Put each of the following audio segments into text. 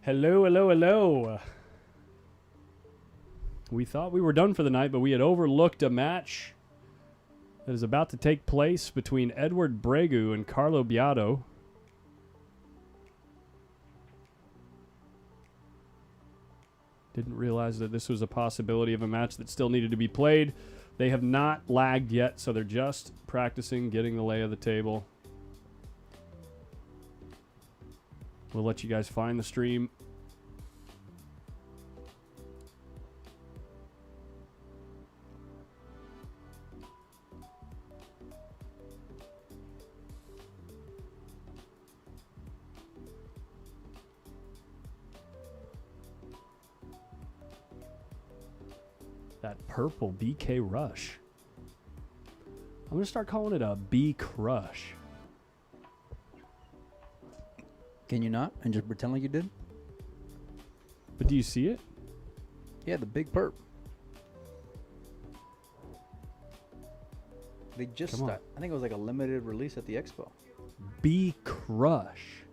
Hello, hello, hello. We thought we were done for the night, but we had overlooked a match that is about to take place between EDUARD BREGU and Carlo BIADO. Didn't realize that this was a possibility of a match that still needed to be played. They have not lagged yet, so they're just practicing, getting the lay of the table. We'll let you guys find the stream. That purple BK Rush. I'm going to start calling it a B Crush. Can you not? And just pretend like you did? But do you see it? Yeah, the big perp. They just, I think it was like a limited release at the expo. B Crush.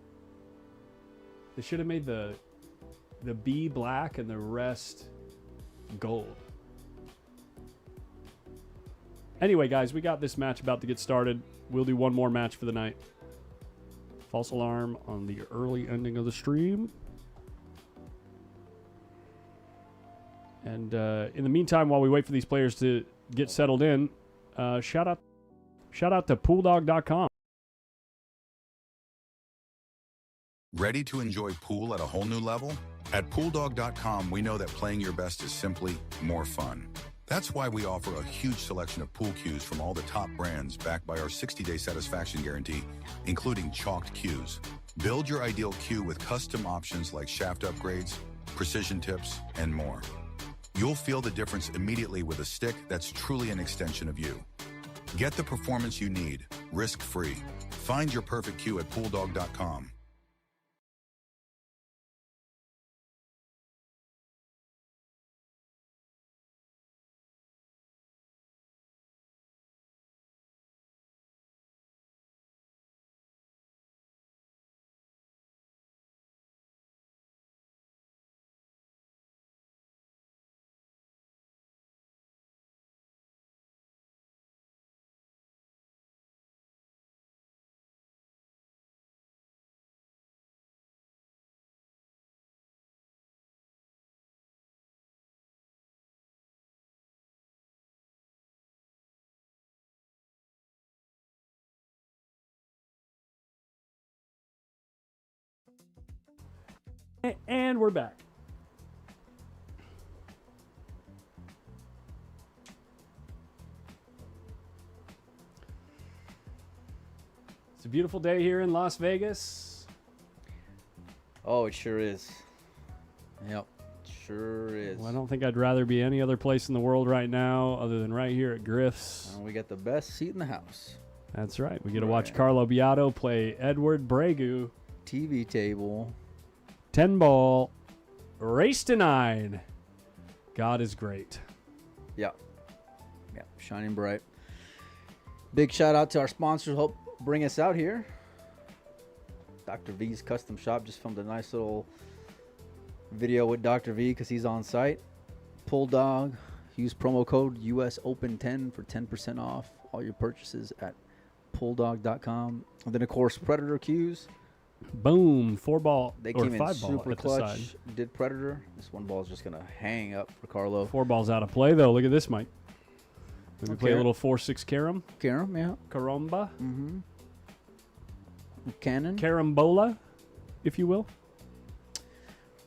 They should have made the B black and the rest gold. Anyway, guys, we got this match about to get started. We'll do one more match for the night. False alarm on the early ending of the stream. And in the meantime, while we wait for these players to get settled in, shout out to pooldog.com. Ready to enjoy pool at a whole new level? At pooldog.com, we know that playing your best is simply more fun. That's why we offer a huge selection of pool cues from all the top brands backed by our 60-day satisfaction guarantee, including chalked cues. Build your ideal cue with custom options like shaft upgrades, precision tips, and more. You'll feel the difference immediately with a stick that's truly an extension of you. Get the performance you need, risk-free. Find your perfect cue at pooldog.com. And we're back. It's a beautiful day here in Las Vegas. Oh, it sure is. Yep, sure is. Well, I don't think I'd rather be any other place in the world right now other than right here at Griff's. We got the best seat in the house. That's right. We get to watch Carlo BIADO play EDUARD BREGU. TV table. 10 ball. Race to 9. God is great. Yeah. Yeah. Shining bright. Big shout out to our sponsors. Help bring us out here. Dr. V's Custom Shop just filmed a nice little video with Dr. V because he's on site. Pull Dog. Use promo code USOPEN10 for 10% off all your purchases at pulldog.com. And then, of course, Predator Cues. Boom, 4 ball. They or came 5 in ball super at the clutch. side. Did Predator. This one ball is just going to hang up for Carlo. 4 balls out of play, though. Look at this, Mike. Maybe play a little 4-6 carom. Carom, yeah. Caramba. Mm-hmm. Cannon. Carambola, if you will.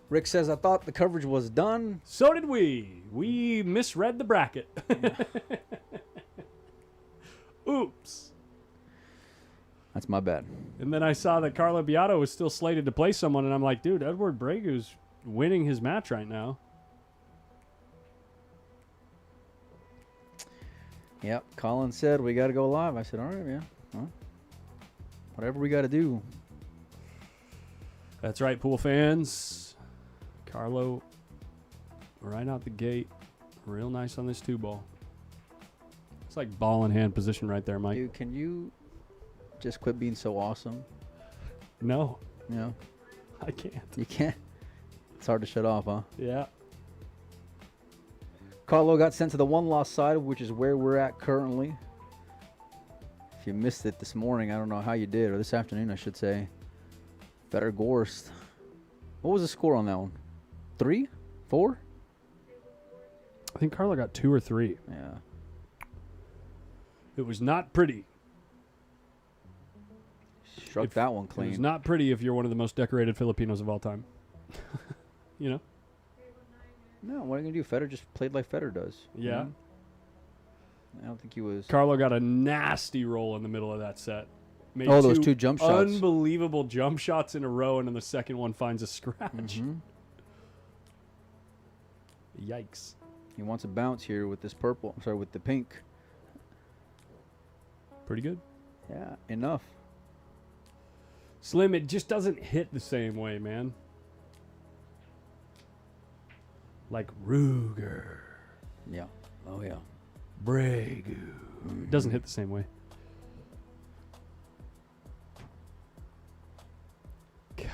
Rick says, I thought the coverage was done. So did we. We misread the bracket. Oops. That's my bad. And then I saw that Carlo BIADO was still slated to play someone, and I'm like, dude, EDUARD BREGU's winning his match right now. Yep. Colin said, we got to go live. I said, all right, yeah. Well, whatever we got to do. That's right, pool fans. Carlo, right out the gate, real nice on this 2 ball. It's like ball in hand position right there, Mike. Dude, can you just quit being so awesome? No, You know, I can't. you can't. It's hard to shut off, huh? Yeah. Carlo got sent to the one-loss side, which is where we're at currently. If you missed it this morning, I don't know how you did, or this afternoon, I should say. 𝗕𝗹𝗺. What was the score on that one? 3? 4? I think Carlo got 2 or 3. Yeah. It was not pretty. Struck that one It was clean. not pretty if you're one of the most decorated Filipinos of all time. You know? No, what are you going to do? 𝗕𝗹𝗺 just played like 𝗕𝗹𝗺 does. you Yeah. know? I don't think he was... Carlo got a nasty roll in the middle of that set. Made those 2 jump shots. Unbelievable jump shots in a row, and then the second one finds a scratch. Yikes. He wants a bounce here with this purple. I'm sorry, with the pink. Pretty good. Yeah, enough. Slim, it just doesn't hit the same way, man. Like Ruger, Yeah. Oh, yeah. Bregu. It doesn't hit the same way.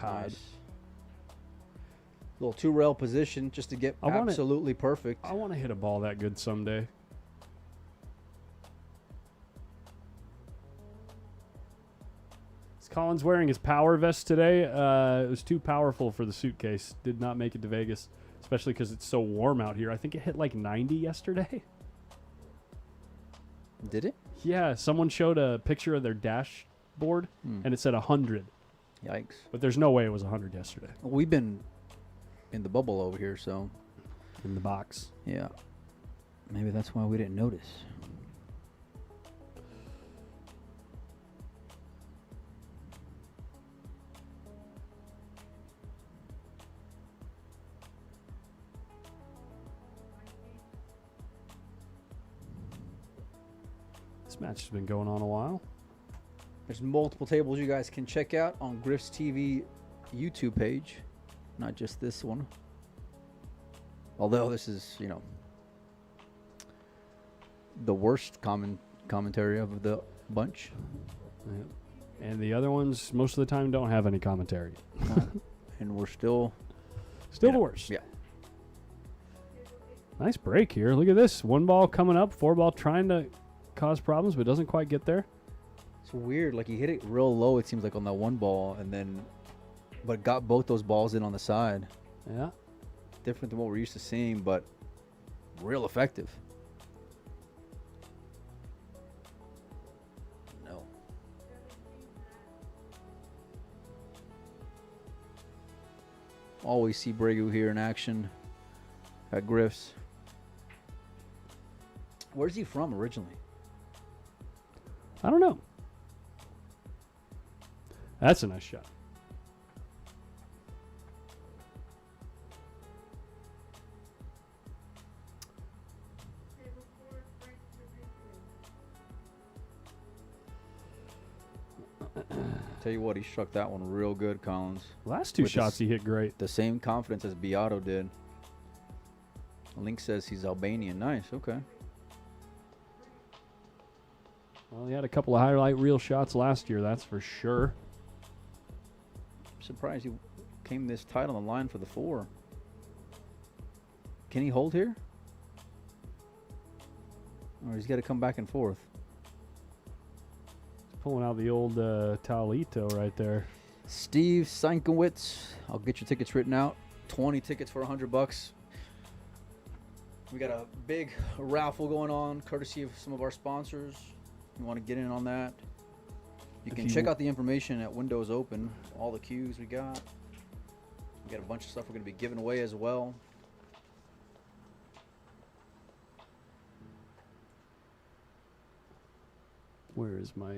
God. Nice. Little 2-rail position just to get absolutely perfect. I want to hit a ball that good someday. Is Collins wearing his power vest today? It was too powerful for the suitcase. Did not make it to Vegas, especially because it's so warm out here. I think it hit like 90 yesterday. Did it? Yeah, someone showed a picture of their dashboard, and it said 100. Yikes. But there's no way it was 100 yesterday. Well, we've been in the bubble over here, so... In the box. Yeah. Maybe that's why we didn't notice. This match has been going on a while. There's multiple tables you guys can check out on Griff's TV YouTube page. Not just this one. Although this is, you know, the worst commentary of the bunch. Yeah. And the other ones, most of the time, don't have any commentary. And we're still... Still the worst. Yeah. Nice break here. Look at this. 1 ball coming up. 4 ball trying to cause problems, but doesn't quite get there. It's weird. Like, he hit it real low, it seems like, on that 1 ball, and then... But got both those balls in on the side. Yeah. Different than what we're used to seeing, but real effective. No. Always see Bregu here in action at Griff's. Where's he from originally? I don't know. That's a nice shot. Tell you what, he struck that one real good, Collins. Last 2 With shots he hit great. The same confidence as BIADO did. Link says he's Albanian. Nice, okay. Well, he had a couple of highlight reel shots last year, that's for sure. I'm surprised he came this tight on the line for the 4. Can he hold here? Or he's got to come back and forth? Pulling out the old 𝗕𝗹𝗺 right there. Steve Sienkowitz. I'll get your tickets written out. 20 tickets for $100. We got a big raffle going on, courtesy of some of our sponsors. You want to get in on that? You can check out the information at Windows Open. All the cues we got. We got a bunch of stuff we're going to be giving away as well. Where is my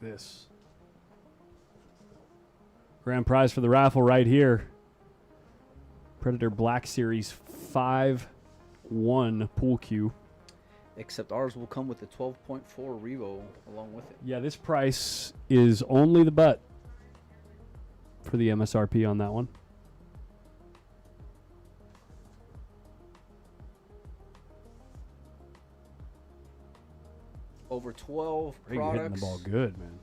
this grand prize for the raffle right here? Predator Black Series 5-1 pool cue. Except ours will come with the 12.4 Revo along with it. Yeah, this price is only the butt for the MSRP on that one. Over 12 You're products. hitting the ball good, man.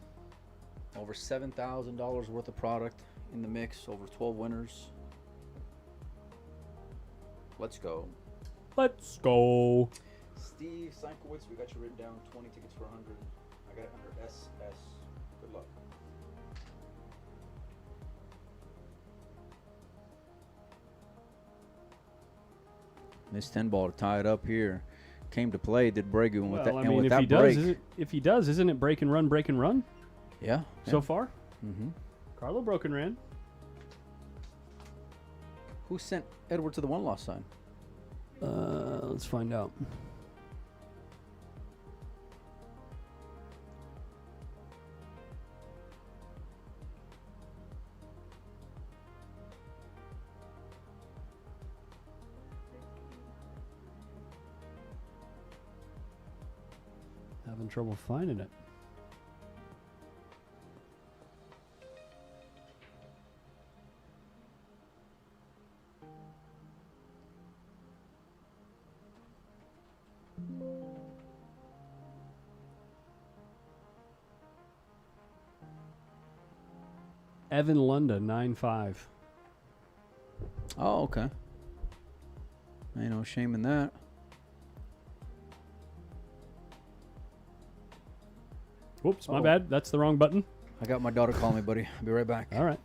Over $7,000 worth of product in the mix. Over 12 winners. Let's go. Let's go. Steve Sienkiewicz, we got you written down. 20 tickets for 100. I got it under SS. Good luck. Missed 10 ball to tie it up here. Came to play, did Bregu, and with Well, that, I and mean, with if that he break. does, if he does, isn't it break and run, break and run Yeah. so far? Mm-hmm. Carlo broke and ran. Who sent Edward to the one-loss sign? Let's find out. Having trouble finding it. Evan Lunda, 9-5. Oh, okay. Ain't no shame in that. Whoops, my Uh-oh. bad. That's the wrong button. I got my daughter calling me, buddy. I'll be right back. All right.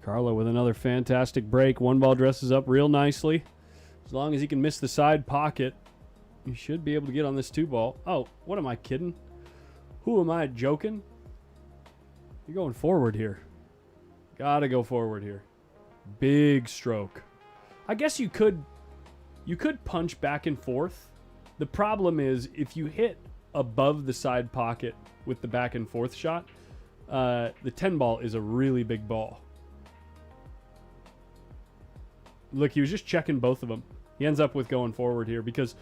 Carlo with another fantastic break. One ball dresses up real nicely. As long as he can miss the side pocket, he should be able to get on this 2-ball. Oh, what am I kidding? Who am I joking? You're going forward here. Gotta go forward here. Big stroke. I guess you could punch back and forth. The problem is if you hit above the side pocket with the back and forth shot, the 10-ball is a really big ball. Look, he was just checking both of them. He ends up with going forward here because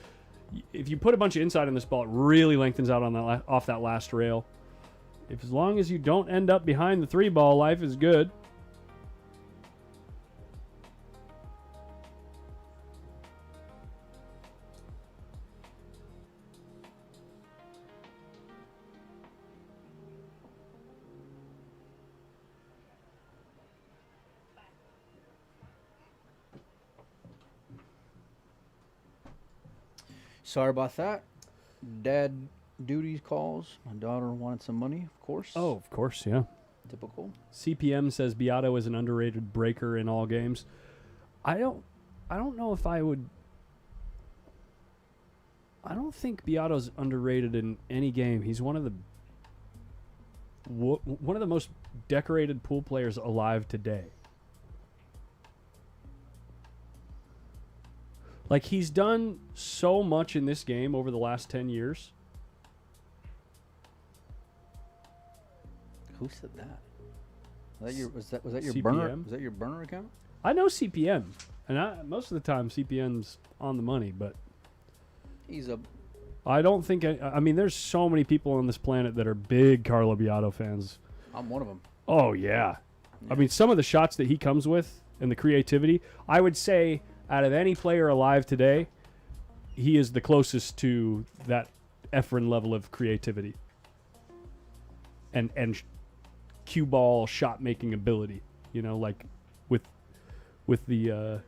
if you put a bunch of inside on this ball, it really lengthens out on that off that last rail. As long as you don't end up behind the 3-ball, life is good. Sorry about that. Dad duties calls. My daughter wanted some money, of course. Oh, of course, yeah. Typical. CPM says BIADO is an underrated breaker in all games. I don't know if I would. I don't think BIADO's underrated in any game. He's one of the most decorated pool players alive today. Like, he's done so much in this game over the last 10 years. Who said that? Was that your CPM? burner? Was that your burner account? I know CPM, and most of the time CPM's on the money, but He's a I don't think I mean, there's so many people on this planet that are big Carlo BIADO fans. I'm one of them. Oh yeah. I mean, some of the shots that he comes with and the creativity, I would say out of any player alive today, he is the closest to that Efren level of creativity and cue ball shot making ability. You know, like with the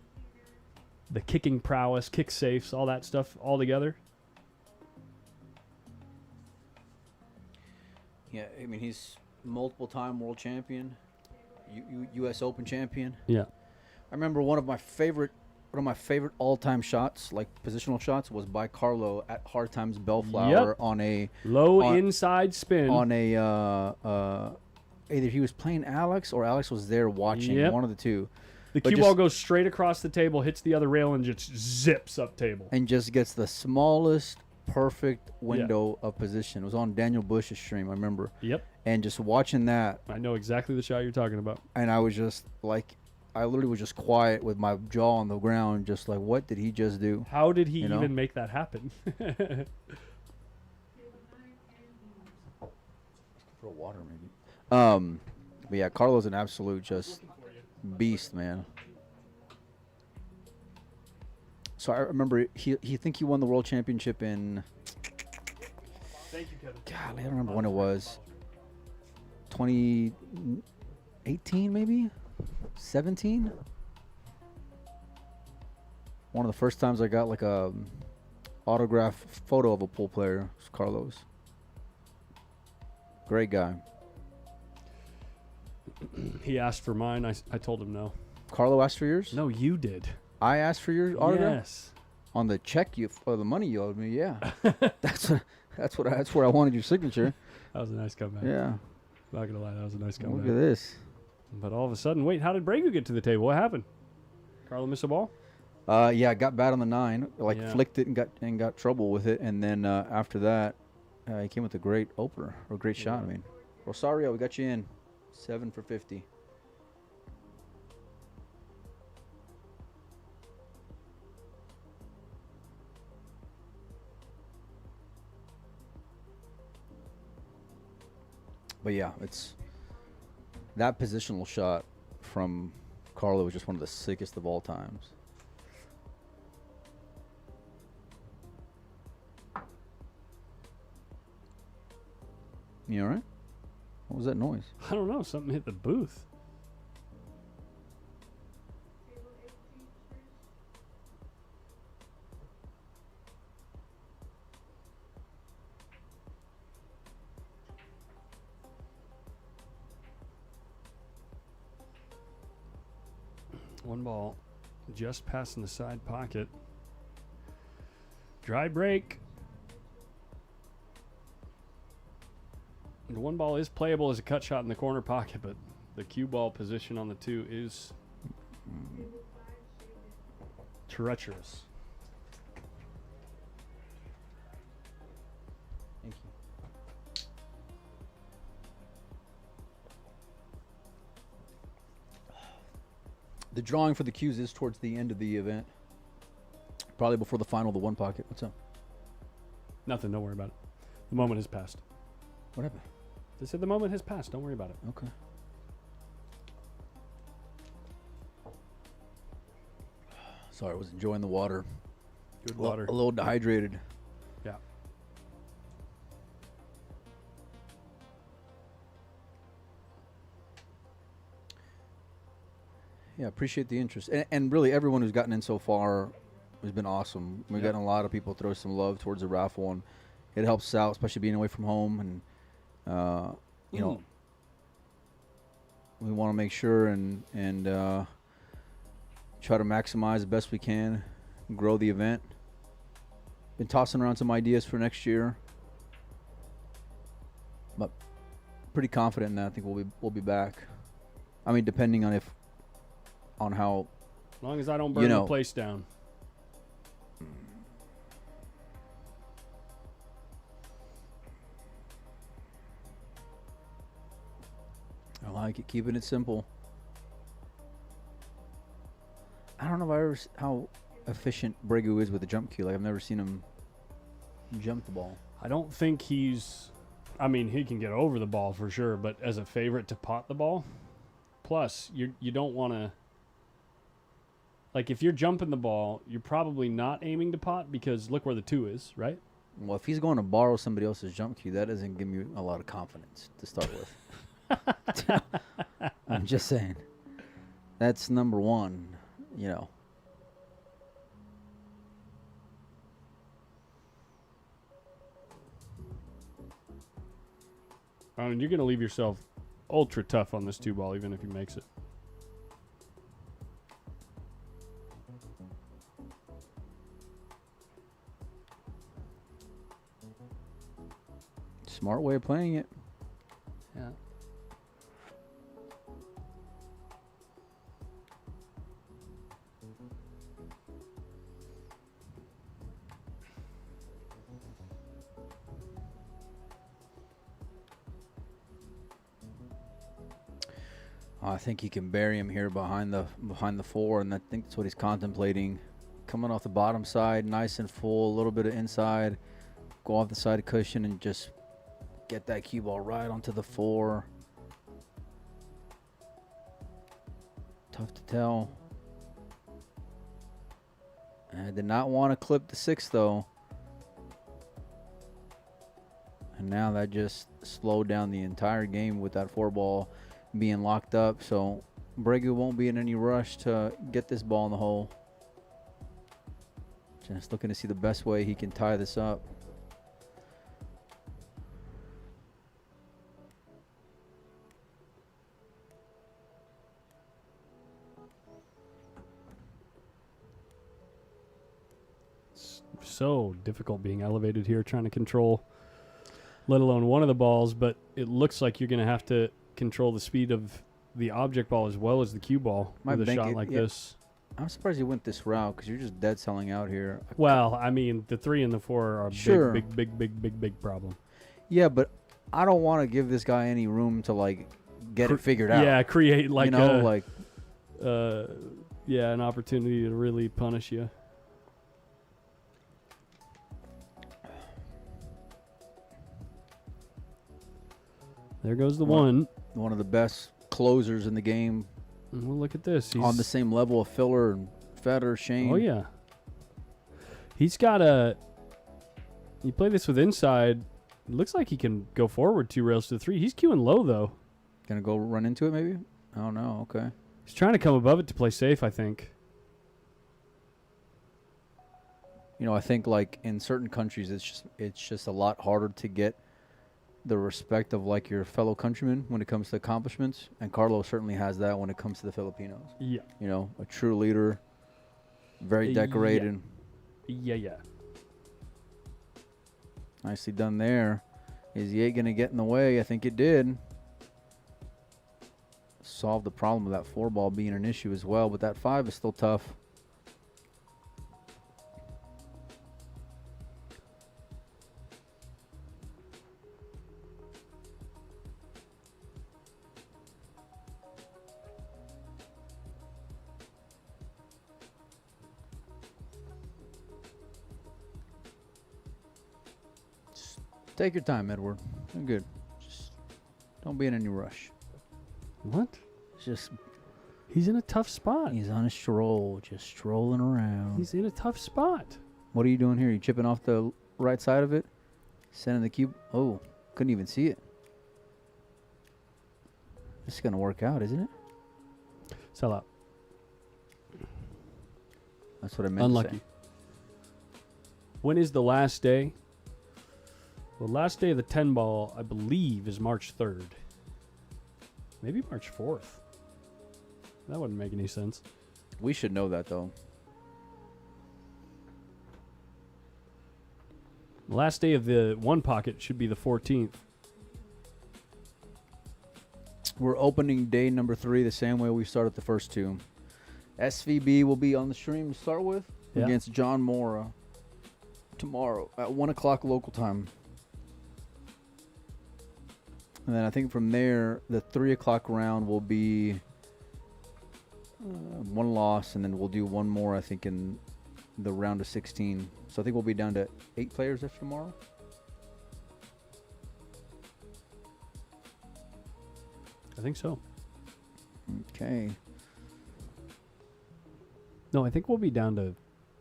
kicking prowess, kick safes, all that stuff all together. Yeah, I mean, he's multiple-time world champion, U.S. Open champion. Yeah. I remember one of my favorite all-time shots, like positional shots, was by Carlo at Hard Times Bellflower on a inside spin on a either he was playing Alex or Alex was there watching, one of the two. The But cue ball goes straight across the table, hits the other rail, and just zips up table. And just gets the smallest perfect window of position. It was on Daniel Bush's stream, I remember. Yep. And just watching that, I know exactly the shot you're talking about. and I was just like, I literally was just quiet with my jaw on the ground, just like, what did he just do? How did he You know? even make that happen? For water, maybe. But yeah, Carlo's an absolute just beast, man. So I remember he think he won the world championship in. Thank you, Kevin. God, I don't remember when it was. 2018 maybe, 17. One of the first times I got like a autograph photo of a pool player was Carlos. Great guy. He asked for mine. I told him no. Carlo asked for yours? No, you did. I asked for your autograph? Yes. On the check or the money you owed me, yeah. that's where I wanted your signature. That was a nice comeback. Yeah. Not gonna lie, that was a nice comeback. Look at this. But all of a sudden, wait, how did Bregu get to the table? What happened? Carlo miss a ball? Yeah, I got bad on the 9, flicked it and got trouble with it, and then after that, he came with a great opener or great shot. I mean, Rosario, we got you in 7 for 50. But yeah, it's that positional shot from Carlo was just one of the sickest of all times. You all right? What was that noise? I don't know. Something hit the booth. One ball just passing the side pocket. Dry break. The one ball is playable as a cut shot in the corner pocket, but the cue ball position on the 2 is treacherous. Thank you. The drawing for the cues is towards the end of the event. Probably before the final, the one pocket. What's up? Nothing, don't worry about it. The moment has passed. What happened? They said the moment has passed, don't worry about it. Okay. Sorry, I was enjoying the water. Good water. A little dehydrated. Yeah. Yeah, appreciate the interest. And really, everyone who's gotten in so far has been awesome. We've gotten a lot of people throw some love towards the raffle, and it helps us out, especially being away from home. And, you know, we want to make sure and try to maximize the best we can, grow the event. Been tossing around some ideas for next year, but pretty confident in that. I think we'll be back. I mean, depending on how. As long as I don't burn the place down. I like it, keeping it simple. I don't know if I ever how efficient Bregu is with the jump cue. Like, I've never seen him jump the ball. I don't think he's. I mean, he can get over the ball for sure, but as a favorite to pot the ball, plus you don't want to. Like, if you're jumping the ball, you're probably not aiming to pot because look where the 2 is, right? Well, if he's going to borrow somebody else's jump cue, that doesn't give me a lot of confidence to start with. I'm just saying. That's number one, you know. I mean, you're going to leave yourself ultra tough on this 2 ball, even if he makes it. Smart way of playing it. Yeah. I think he can bury him here behind the 4, and I think that's what he's contemplating. Coming off the bottom side, nice and full, a little bit of inside, go off the side cushion and just get that cue ball right onto the 4. Tough to tell. I did not want to clip the 6 though. And now that just slowed down the entire game with that 4 ball being locked up. So Bregu won't be in any rush to get this ball in the hole. Just looking to see the best way he can tie this up. It's so difficult being elevated here, trying to control, let alone one of the balls, but it looks like you're going to have to control the speed of the object ball as well as the cue ball with a shot like this. I'm surprised you went this route because you're just dead selling out here. Well, I mean, the 3 and the 4 are a big problem. Yeah, but I don't want to give this guy any room to like get it figured out. Yeah, create like yeah, an opportunity to really punish you. There goes the one. One of the best closers in the game. Well, look at this. He's on the same level of Filler and Federer, Shane. Oh, yeah. He's got a... You play this with inside. It looks like he can go forward 2 rails to 3. He's queuing low, though. Gonna go run into it, maybe? Oh, no. Okay. He's trying to come above it to play safe, I think. You know, I think, like, in certain countries, it's just a lot harder to get the respect of like your fellow countrymen when it comes to accomplishments, and Carlo certainly has that when it comes to the Filipinos. Yeah. You know, a true leader, very decorated. Yeah. Nicely done there. Is the 8 going to get in the way? I think it did. Solve the problem of that 4 ball being an issue as well, but that 5 is still tough. Take your time, Edward. You're good. Just don't be in any rush. What? Just he's in a tough spot. He's on a stroll, just strolling around. He's in a tough spot. What are you doing here? You chipping off the right side of it? Sending the cube? Oh, couldn't even see it. This is going to work out, isn't it? Sell out. That's what I meant Unlucky. to say. When is the last day? The last day of the 10 ball, I believe, is March 3rd. Maybe March 4th. That wouldn't make any sense. We should know that, though. The last day of the 1 pocket should be the 14th. We're opening day number 3 the same way we started the first 2. SVB will be on the stream to start with against John Mora tomorrow at 1 o'clock local time. And then I think from there, the 3 o'clock round will be 1 loss, and then we'll do 1 more, I think, in the round of 16. So I think we'll be down to 8 players after tomorrow. I think so. Okay. No, I think we'll be down to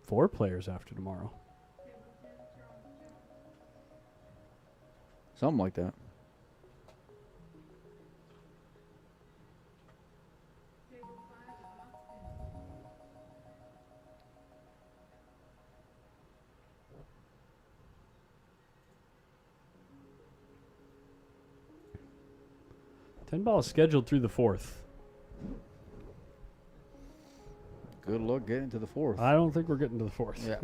4 players after tomorrow. Something like that. Ball is scheduled through the 4th. Good luck getting to the 4th. I don't think we're getting to the 4th. Yeah.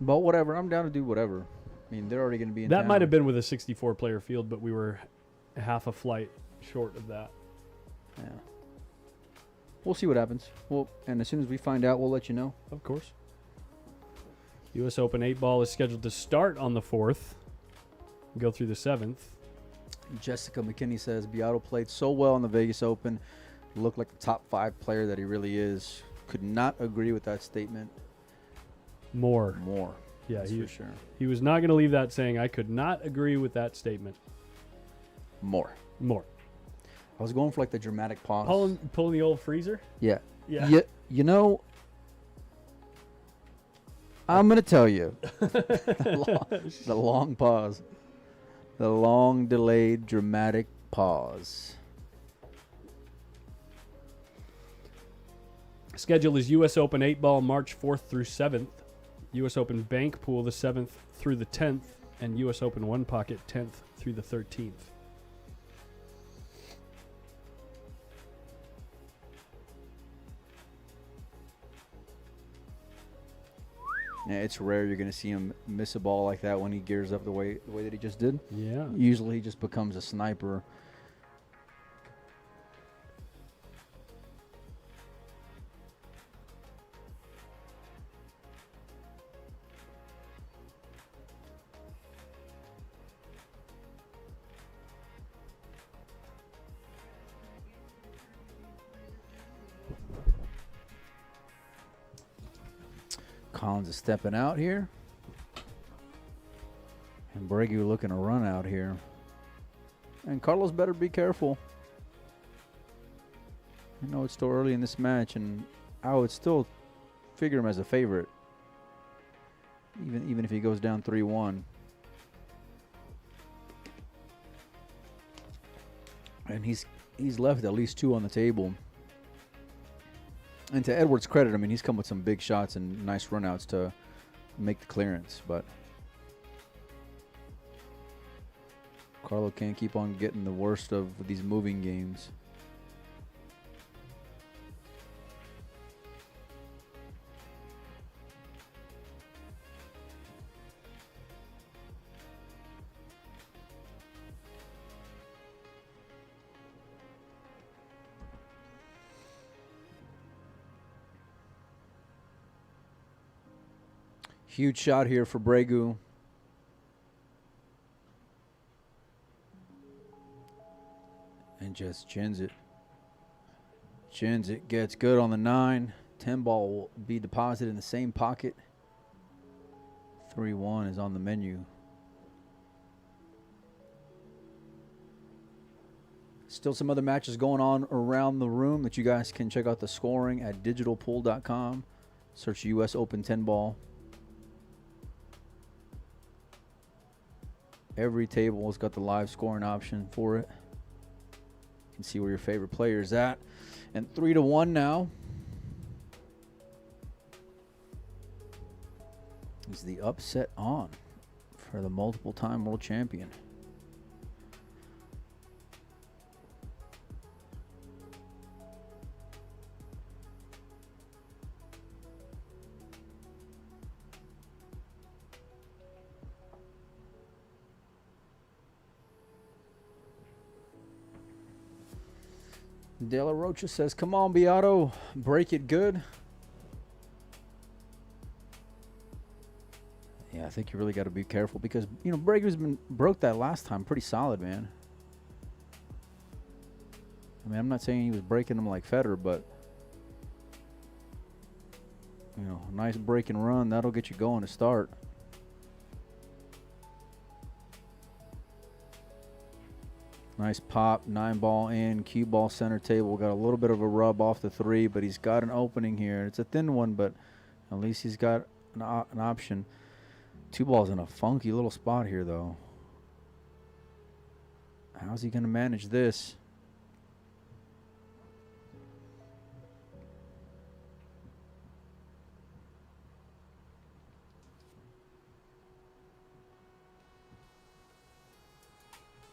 But whatever. I'm down to do whatever. I mean, they're already going to be in That town. might have been with a 64-player field, but we were half a flight short of that. Yeah. We'll see what happens. And as soon as we find out, we'll let you know. Of course. U.S. Open 8 ball is scheduled to start on the 4th. Go through the 7th. Jessica McKinney says, BIADO played so well in the Vegas Open. Looked like the top 5 player that he really is. Could not agree with that statement. More. Yeah, that's for sure. He was not going to leave that saying, I could not agree with that statement. More. I was going for like the dramatic pause. Pulling the old freezer? Yeah. Yeah. You know, I'm going to tell you. The long pause. The long, delayed, dramatic pause. Schedule is U.S. Open 8-ball March 4th through 7th, U.S. Open Bank Pool the 7th through the 10th, and U.S. Open One Pocket 10th through the 13th. Yeah, it's rare you're going to see him miss a ball like that when he gears up the way that he just did. Yeah. Usually he just becomes a sniper. Collins is stepping out here. And Bregu looking to run out here. And Carlos better be careful. I know it's still early in this match, and I would still figure him as a favorite. Even if he goes down 3-1. And he's left at least 2 on the table. And to Edward's credit, I mean, he's come with some big shots and nice runouts to make the clearance, but Carlo can't keep on getting the worst of these moving games. Huge shot here for Bregu. And just chins it. Chins it, gets good on the 9. 10 ball will be deposited in the same pocket. 3-1 is on the menu. Still some other matches going on around the room that you guys can check out the scoring at digitalpool.com. Search U.S. Open 10 ball. Every table has got the live scoring option for it. You can see where your favorite player is at. And 3-1 now. Is the upset on for the multiple-time world champion. De La Rocha says, come on, BIADO, break it good. Yeah, I think you really got to be careful because, you know, Bregu's broke that last time pretty solid, man. I mean, I'm not saying he was breaking them like Federer, but, you know, nice break and run. That'll get you going to start. Nice pop, 9 ball in, cue ball center table. Got a little bit of a rub off the 3, but he's got an opening here. It's a thin one, but at least he's got an option. 2 balls in a funky little spot here, though. How's he going to manage this?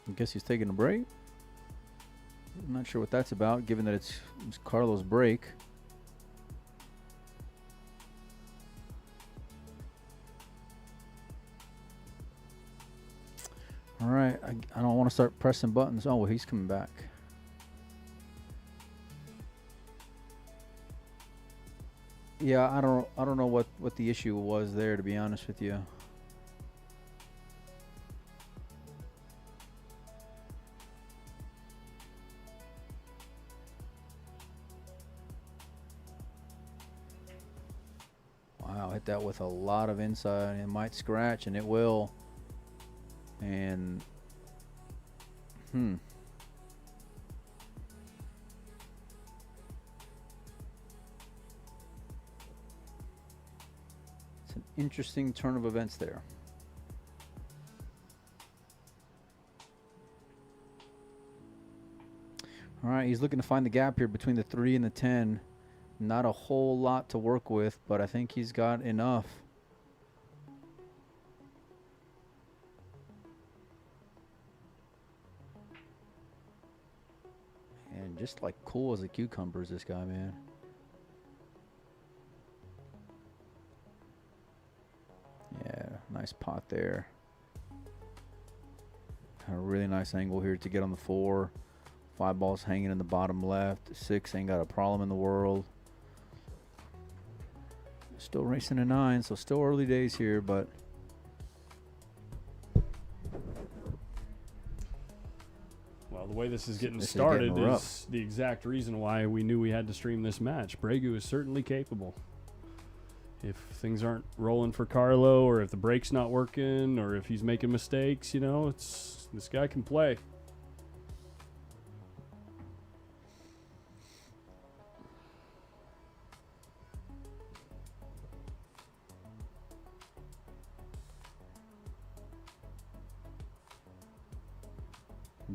I guess he's taking a break. I'm not sure what that's about, given that it's Carlo's break. All right, I don't want to start pressing buttons. Oh, well, he's coming back. Yeah, I don't know what the issue was there, to be honest with you. Wow, hit that with a lot of inside. It might scratch, and it will. And it's an interesting turn of events there. All right, he's looking to find the gap here between the 3 and the 10. Not a whole lot to work with, but I think he's got enough. And just like cool as a cucumber is this guy, man. Yeah, nice pot there. Got a really nice angle here to get on the 4. 5 balls hanging in the bottom left. 6 ain't got a problem in the world. Still racing a 9, so still early days here, but well, the way this is getting started is the exact reason why we knew we had to stream this match. Bregu is certainly capable. If things aren't rolling for Carlo, or if the brake's not working, or if he's making mistakes, you know, this guy can play.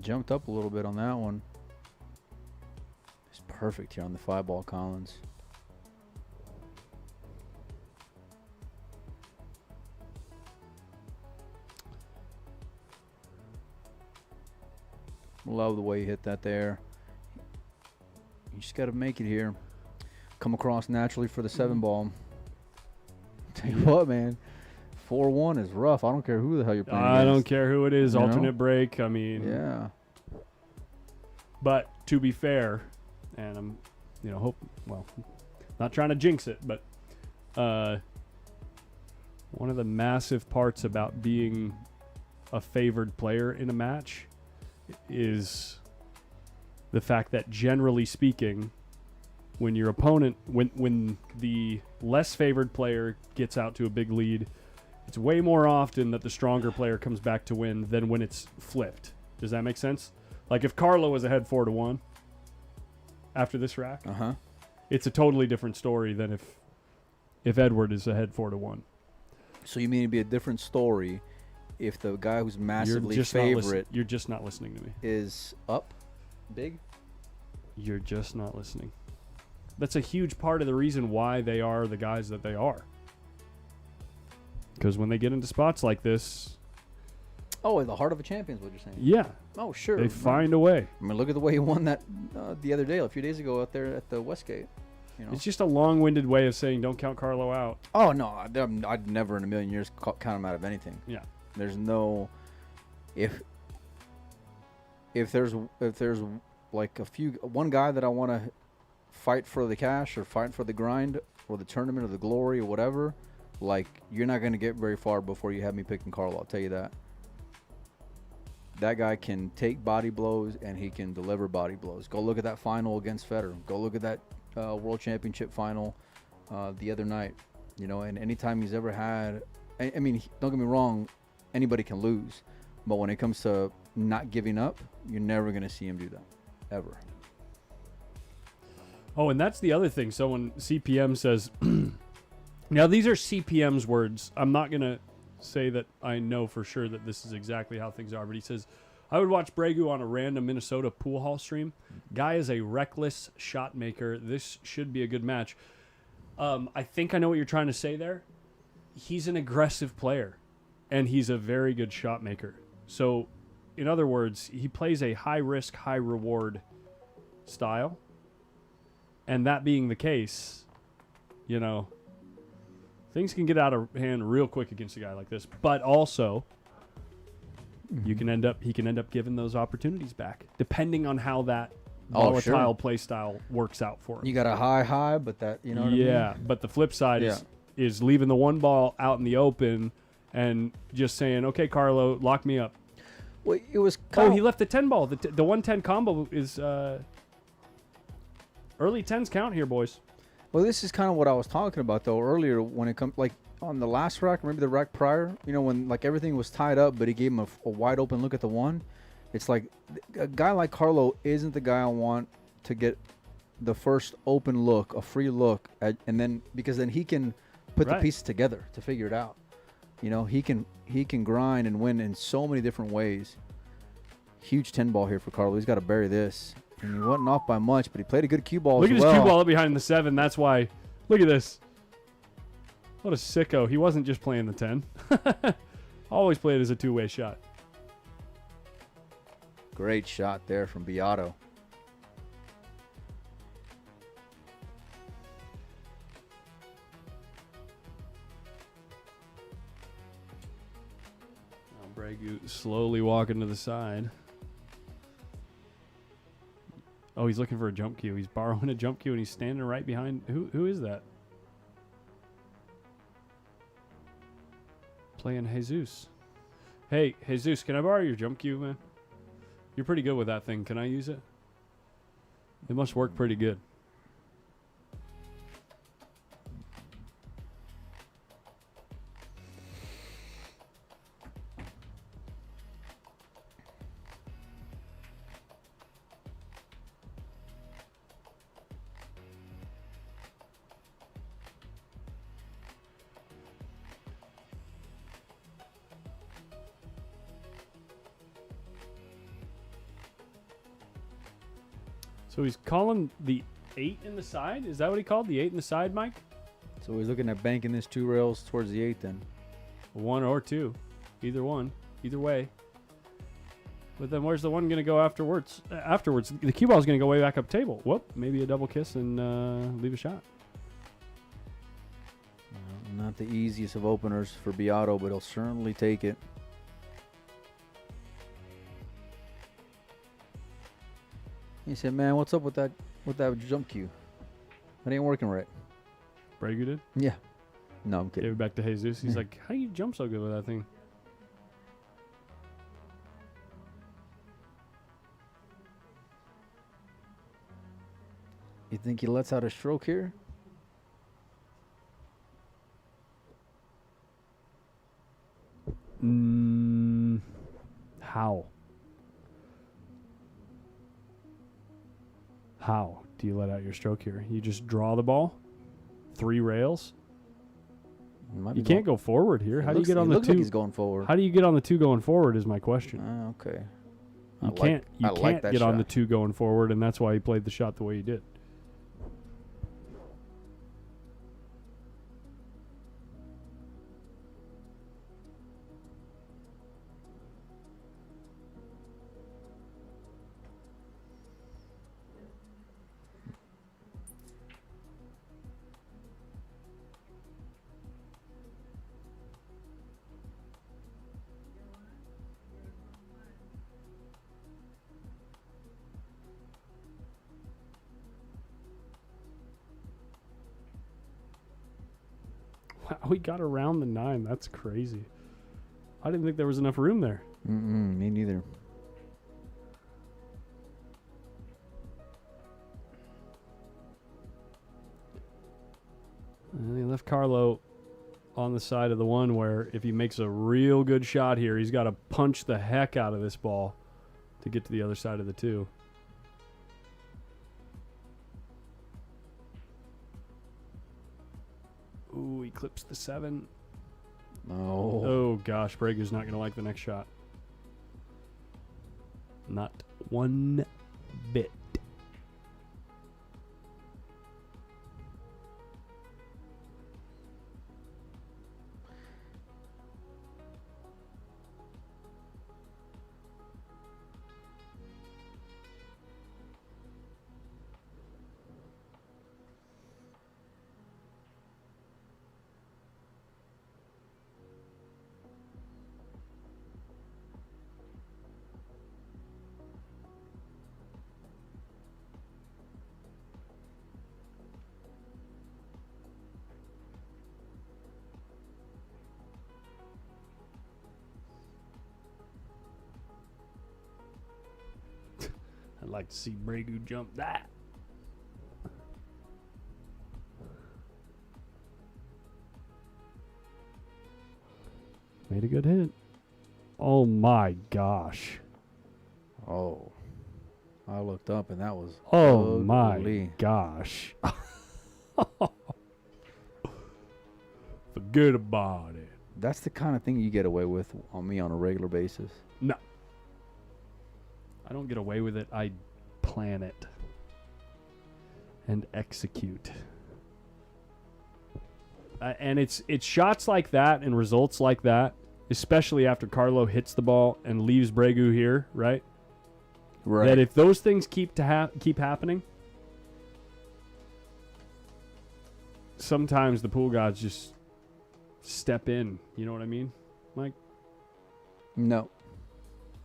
jumped up a little bit on that one. It's perfect here on the 5-ball Collins. Love the way he hit that there. You just got to make it here. Come across naturally for the 7-ball. Tell you what, man. 4-1 is rough. I don't care who the hell you're playing I against. don't care who it is. You Alternate know? break. I mean, Yeah. But to be fair, and I'm, not trying to jinx it, but one of the massive parts about being a favored player in a match is the fact that, generally speaking, when your opponent, when the less favored player gets out to a big lead, it's way more often that the stronger player comes back to win than when it's flipped. Does that make sense? Like if Carlo was ahead 4-1 after this rack, it's a totally different story than if Edward is ahead 4-1. So you mean it'd be a different story if the guy who's massively favorite you're just not listening to me. Is up big? You're just not listening. That's a huge part of the reason why they are the guys that they are. Because when they get into spots like this... Oh, in the heart of a champion is what you're saying? Yeah. Oh, sure. They find a way. I mean, look at the way he won that the otother day, a few days ago out there at the Westgate. You know? It's just a long-winded way of saying don't count Carlo out. Oh, no. I'd never in a million years count him out of anything. Yeah. There's no... If there's like one guy that I want to fight for the cash or fight for the grind or the tournament or the glory or whatever, like, you're not going to get very far before you have me picking Carlo. I'll tell you that. That guy can take body blows and he can deliver body blows. Go look at that final against Federer. Go look at that World Championship final the other night. You know, and anytime he's ever had, I mean, don't get me wrong, anybody can lose. But when it comes to not giving up, you're never going to see him do that, ever. Oh, and that's the other thing. So when CPM says... Now, these are CPM's words. I'm not going to say that I know for sure that this is exactly how things are, but he says, I would watch Bregu on a random Minnesota pool hall stream. Guy is a reckless shot maker. This should be a good match. I think I know what you're trying to say there. He's an aggressive player, and he's a very good shot maker. So, in other words, he plays a high-risk, high-reward style. And that being the case, you know, things can get out of hand real quick against a guy like this. But also, he can end up giving those opportunities back, depending on how that volatile play style works out for him. You got a high, but that, you know what I mean? Yeah, but the flip side is leaving the one ball out in the open and just saying, okay, Carlo, lock me up. Well, it was he left the 10 ball. The 110 combo is early 10s count here, boys. Well, this is kind of what I was talking about, though, earlier when it comes, like, on the last rack, maybe the rack prior, you know, when, like, everything was tied up, but he gave him a wide open look at the one. It's like a guy like Carlo isn't the guy I want to get the first open look, a free look, and then, because then he can put the Right. pieces together to figure it out. You know, he can grind and win in so many different ways. Huge 10 ball here for Carlo. He's got to bury this. And he wasn't off by much, but he played a good cue ball Look as at his well. cue ball up behind the 7. That's why. Look at this. What a sicko. He wasn't just playing the 10. Always played as a two-way shot. Great shot there from BIADO. Bregu slowly walking to the side. Oh, he's looking for a jump cue. He's borrowing a jump cue, and he's standing right behind. Who is that? Playing Jesus. Hey, Jesus, can I borrow your jump cue, man? You're pretty good with that thing. Can I use it? It must work pretty good. So he's calling the 8 in the side? Is that what he called? The 8 in the side, Mike? So he's looking at banking this 2 rails towards the 8 then. 1 or 2. Either one. Either way. But then where's the one going to go afterwards? Afterwards, the cue ball is going to go way back up table. Whoop. Maybe a double kiss and leave a shot. Not the easiest of openers for BIADO, but he'll certainly take it. He said, "Man, what's up with that jump cue? That ain't working right." Bregu did? Yeah. No, I'm Gave kidding. it back to Jesus. He's Yeah. like, how do you jump so good with that thing? You think he lets out a stroke here? How? How do you let out your stroke here? You just draw the ball? 3 rails? Might be You can't going- go forward here. It How do you looks- get on it the looks 2? like he's going forward. How do you get on the 2 going forward is my question. Okay. You I can't like that get on the shot. 2 going forward, and that's why he played the shot the way he did. Wow, we got around the 9. That's crazy. I didn't think there was enough room there. Me neither. And he left Carlo on the side of the 1 where if he makes a real good shot here, he's got to punch the heck out of this ball to get to the other side of the 2. Ooh, he clips the 7. No. Oh, gosh. Bregu's not going to like the next shot. Not one bit. I'd like to see Bregu jump that. Made a good hit. Oh my gosh. Oh. I looked up and that was Oh my ugly. gosh. forget about it. That's the kind of thing you get away with on me on a regular basis. No. I don't get away with it. I plan it and execute. And it's shots like that and results like that, especially after Carlo hits the ball and leaves BREGU here, right? Right. That if those things keep happening, sometimes the pool gods just step in. You know what I mean, Mike? No.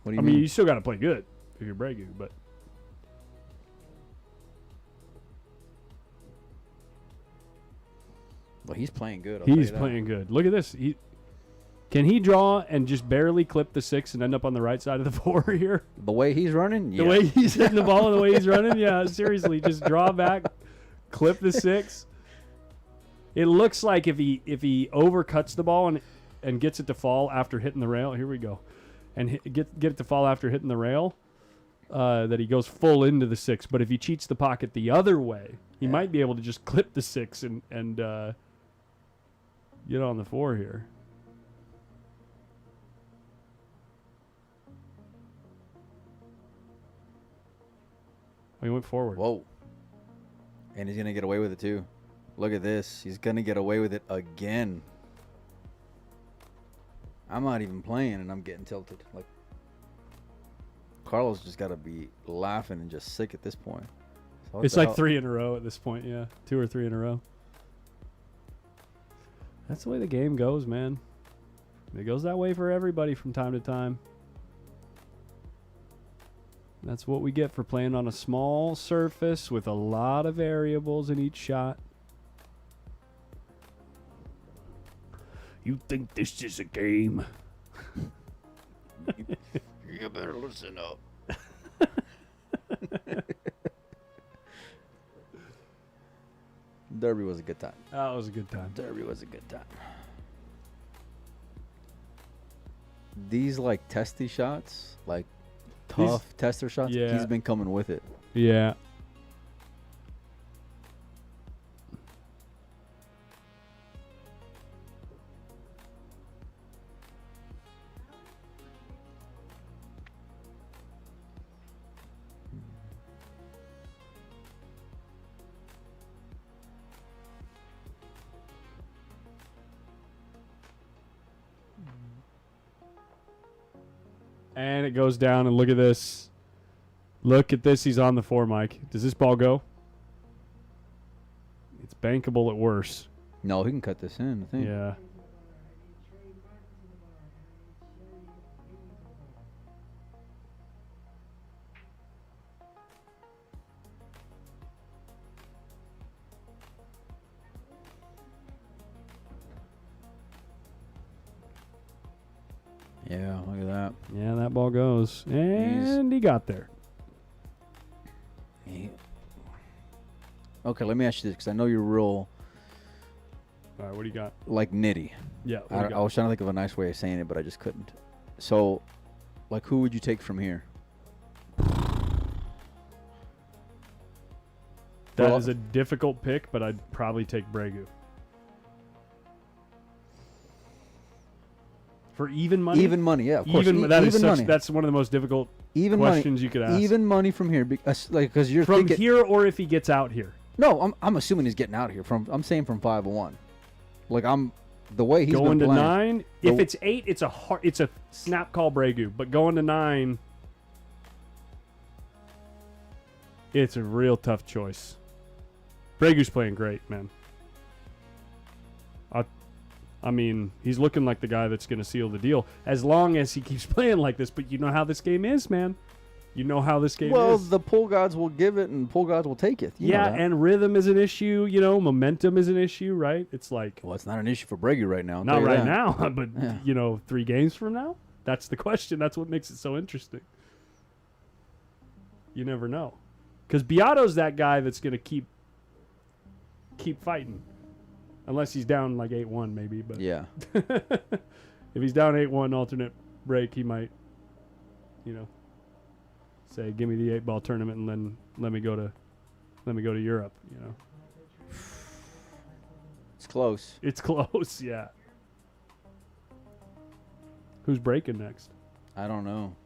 What do you I mean? mean, you still got to play good if you're BREGU, but well, he's playing good. I'll tell he's you that. playing good. Look at this. Can he draw and just barely clip the 6 and end up on the right side of the 4 here? The way he's running, yeah. The way he's hitting the ball and the way he's running? Yeah, seriously. Just draw back, clip the 6. It looks like if he overcuts the ball and gets it to fall after hitting the rail. Here we go. And get it to fall after hitting the rail, that he goes full into the 6. But if he cheats the pocket the other way, he might be able to just clip the 6 and get on the 4 here. He went forward. Whoa. And he's going to get away with it, too. Look at this. He's going to get away with it again. I'm not even playing, and I'm getting tilted. Like, Carlos just got to be laughing and just sick at this point. So It's like 3 in a row at this point, yeah. 2 or 3 in a row. That's the way the game goes, man. It goes that way for everybody from time to time. That's what we get for playing on a small surface with a lot of variables in each shot. You think this is a game? You better listen up. Derby was a good time. That was a good time. Derby was a good time. These like testy shots, like tough tester shots, yeah. he's been coming with it. Yeah. And it goes down, and look at this. Look at this. He's on the 4, Mike. Does this ball go? It's bankable at worst. No, he can cut this in, I think. Yeah. Yeah, look at that. Yeah, that ball goes. And he got there. Okay, let me ask you this, because I know you're real, All right, what do you got? like, nitty. Yeah, what do I you got? was trying to think of a nice way of saying it, but I just couldn't. So, like, who would you take from here? That Well, is a difficult pick, but I'd probably take BREGU. For even money? Even money, yeah, of course. That's one of the most difficult even questions money, you could ask. Even money from here, because you're From thinking here, or if he gets out here. No, I'm assuming he's getting out of here. I'm saying from 5-1. Like the way he's going been to playing, 9. If it's 8, it's a snap call BREGU. But going to 9, it's a real tough choice. BREGU's playing great, man. I mean, he's looking like the guy that's going to seal the deal as long as he keeps playing like this. But you know how this game is, man. You know how this game is. Well, the pool gods will give it, and pool gods will take it. You know that. And rhythm is an issue. Momentum is an issue, right? It's like, well, it's not an issue for BREGU right now. I'll not tell you right that. now, but Yeah. 3 games from now. That's the question. That's what makes it so interesting. You never know, because BIADO's that guy that's going to keep fighting, unless he's down like 8-1 maybe. But Yeah. if he's down 8-1 alternate break, he might, say, give me the 8-ball tournament and then let me go to Europe. It's close. It's close, yeah. Who's breaking next? I don't know.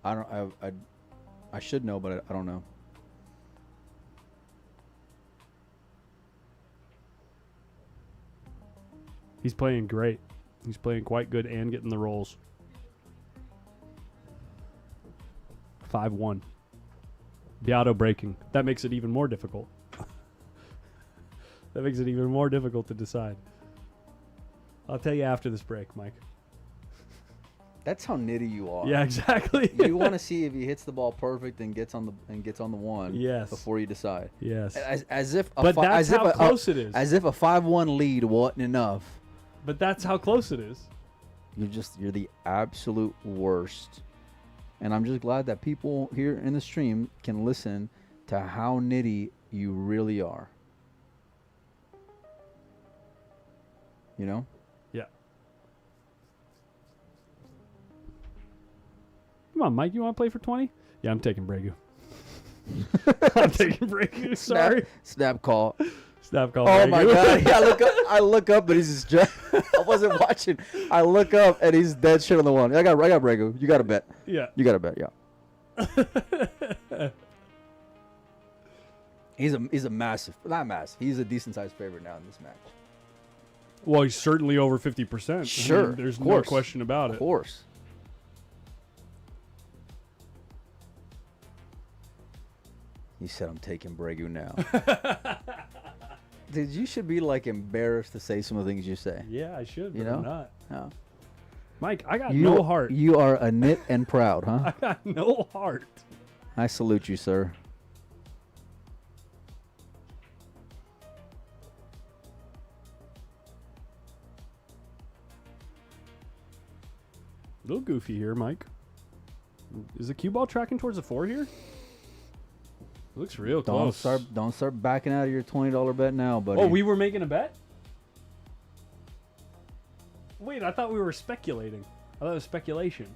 I should know, but I don't know. He's playing great. He's playing quite good and getting the rolls. 5-1. BIADO breaking. That makes it even more difficult. That makes it even more difficult to decide. I'll tell you after this break, Mike. That's how nitty you are. Yeah, exactly. You want to see if he hits the ball perfect and gets on the one. Yes. Before you decide. Yes. As if. But that's how close it is. As if a 5-1 lead wasn't enough. But that's how close it is. You're the absolute worst. And I'm just glad that people here in the stream can listen to how nitty you really are. You know? Yeah. Come on, Mike. You want to play for 20? Yeah, I'm taking Bregu. I'm taking Bregu. Sorry. Snap call. Snap call. Oh Bregu. my God! Yeah, I look up, but he's just. I wasn't watching. I look up and he's dead shit on the one. I got Bregu. You got to bet. Yeah. You got to bet. Yeah. He's a massive, not massive. He's a decent sized favorite now in this match. Well, he's certainly over 50%. Sure. I mean, there's no question about it. Of course. He said, "I'm taking Bregu now." Dude, you should be like embarrassed to say some of the things you say. Yeah, I should, but You know? I'm not. No. Mike, I got no heart. You are a knit and proud, huh? I got no heart. I salute you, sir. A little goofy here, Mike. Is the cue ball tracking towards the 4 here? Looks real close. Don't start backing out of your $20 bet now, buddy. Oh, we were making a bet? Wait, I thought we were speculating. I thought it was speculation.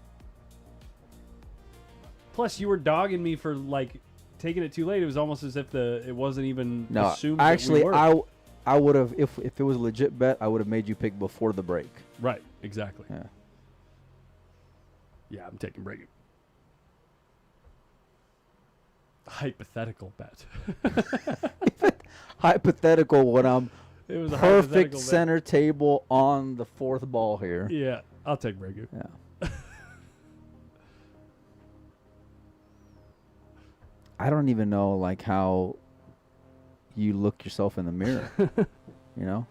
Plus, you were dogging me for like taking it too late. It was almost as if it wasn't even assumed. Actually, that we were. I would have if it was a legit bet. I would have made you pick before the break. Right, exactly. Yeah. Yeah, I'm taking Bregu. Hypothetical bet. Hypothetical when I'm It was a perfect hypothetical center table on the 4th ball here. bet. Yeah, I'll take Bregu. Yeah. I don't even know like how you look yourself in the mirror. You know?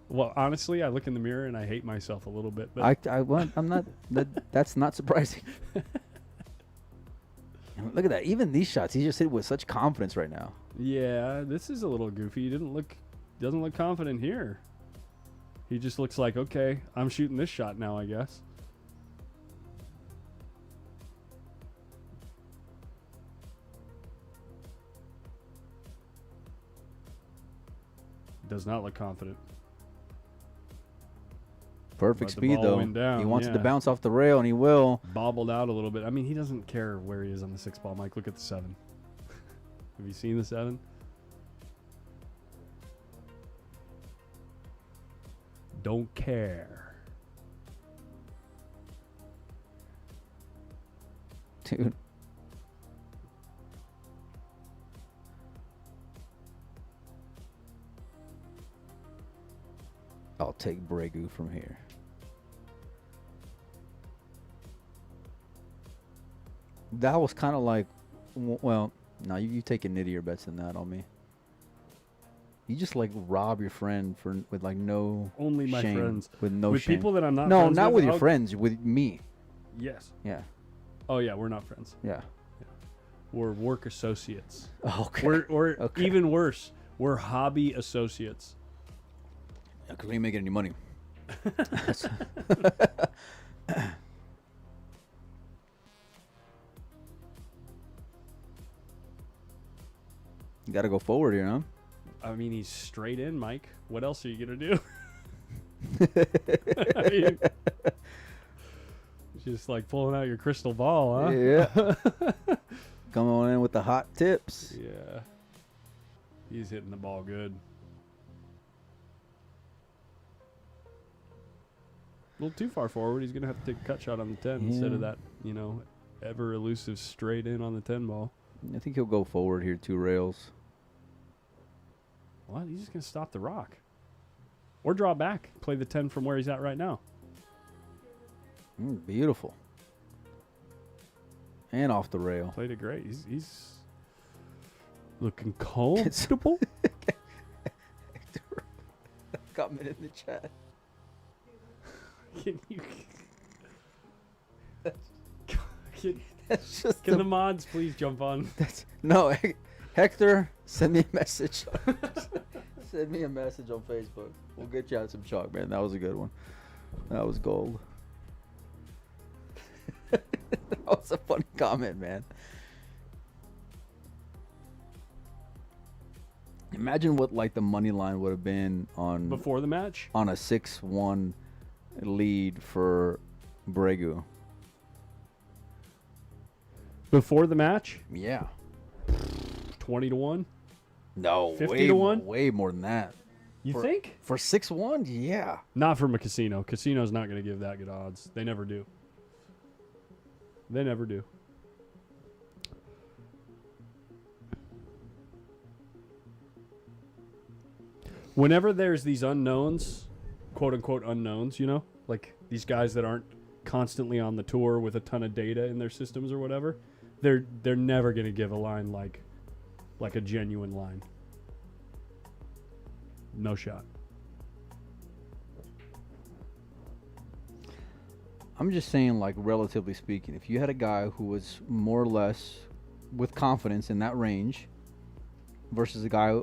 Well, honestly, I look in the mirror and I hate myself a little bit. But I'm not. That's not surprising. And look at that. Even these shots, he just hit with such confidence right now. yeah, this is a little goofy. He doesn't look confident here. He just looks like, okay, I'm shooting this shot now, I guess. Does not look confident. Perfect Let the speed ball though. went down, He wants it to yeah. bounce off the rail, and he will. Bobbled out a little bit. I mean, he doesn't care where he is on the 6 ball, Mike. Look at the 7. Have you seen the 7? Don't care. Dude. I'll take Bregu from here. That was kind of like, well, no, you taking nittier bets than that on me. You just like rob your friend with like no Only my shame, friends. with no with shame. people that I'm not No, friends not with your I'll- friends, with me. Yes. Yeah, Oh, yeah, we're not friends. yeah. We're work associates. Okay. We're Okay. even worse. We're hobby associates. Because we ain't making any money. You got to go forward here, huh? I mean, he's straight in, Mike. What else are you going to do? I mean, just like pulling out your crystal ball, huh? Yeah. Come on in with the hot tips. Yeah. He's hitting the ball good. A little too far forward. He's going to have to take a cut shot on the 10 instead of that, you know, ever elusive straight in on the 10 ball. I think he'll go forward here, 2 rails. What? He's just going to stop the rock. Or draw back. Play the 10 from where he's at right now. Beautiful. And off the rail. Played it great. He's looking comfortable. Comment in the chat. Can you... That's just Can the mods please jump on? No, Hector, send me a message. Send me a message on Facebook. We'll get you out some chalk, man. That was a good one. That was gold. That was a funny comment, man. Imagine what like the money line would have been on Before the match? on a 6-1 lead for Bregu. Before the match? Yeah. 20-1? No, 50 to 1? Way more than that. You think? For 6-1? Yeah. Not from a casino. Casino's not going to give that good odds. They never do. They never do. Whenever there's these unknowns, quote unquote unknowns, you know, like these guys that aren't constantly on the tour with a ton of data in their systems or whatever, they're never going to give a line like a genuine line. No shot. I'm just saying, like, relatively speaking, if you had a guy who was more or less with confidence in that range versus a guy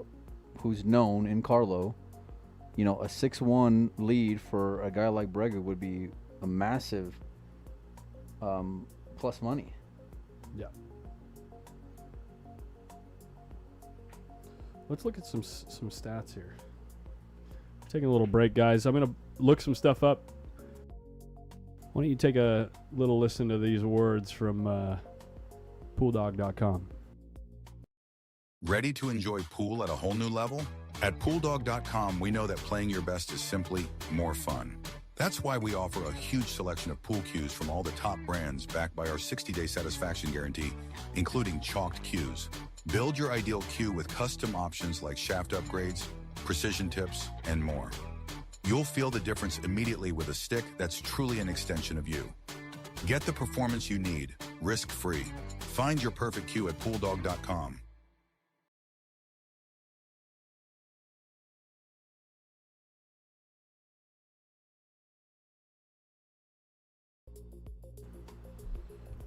who's known in Carlo, you know, a 6-1 lead for a guy like Bregu would be a massive plus money. Yeah. Let's look at some stats here. Taking a little break, guys. I'm going to look some stuff up. Why don't you take a little listen to these words from pooldog.com. Ready to enjoy pool at a whole new level? At PoolDog.com, we know that playing your best is simply more fun. That's why we offer a huge selection of pool cues from all the top brands backed by our 60-day satisfaction guarantee, including chalked cues. Build your ideal cue with custom options like shaft upgrades, precision tips, and more. You'll feel the difference immediately with a stick that's truly an extension of you. Get the performance you need, risk-free. Find your perfect cue at PoolDog.com.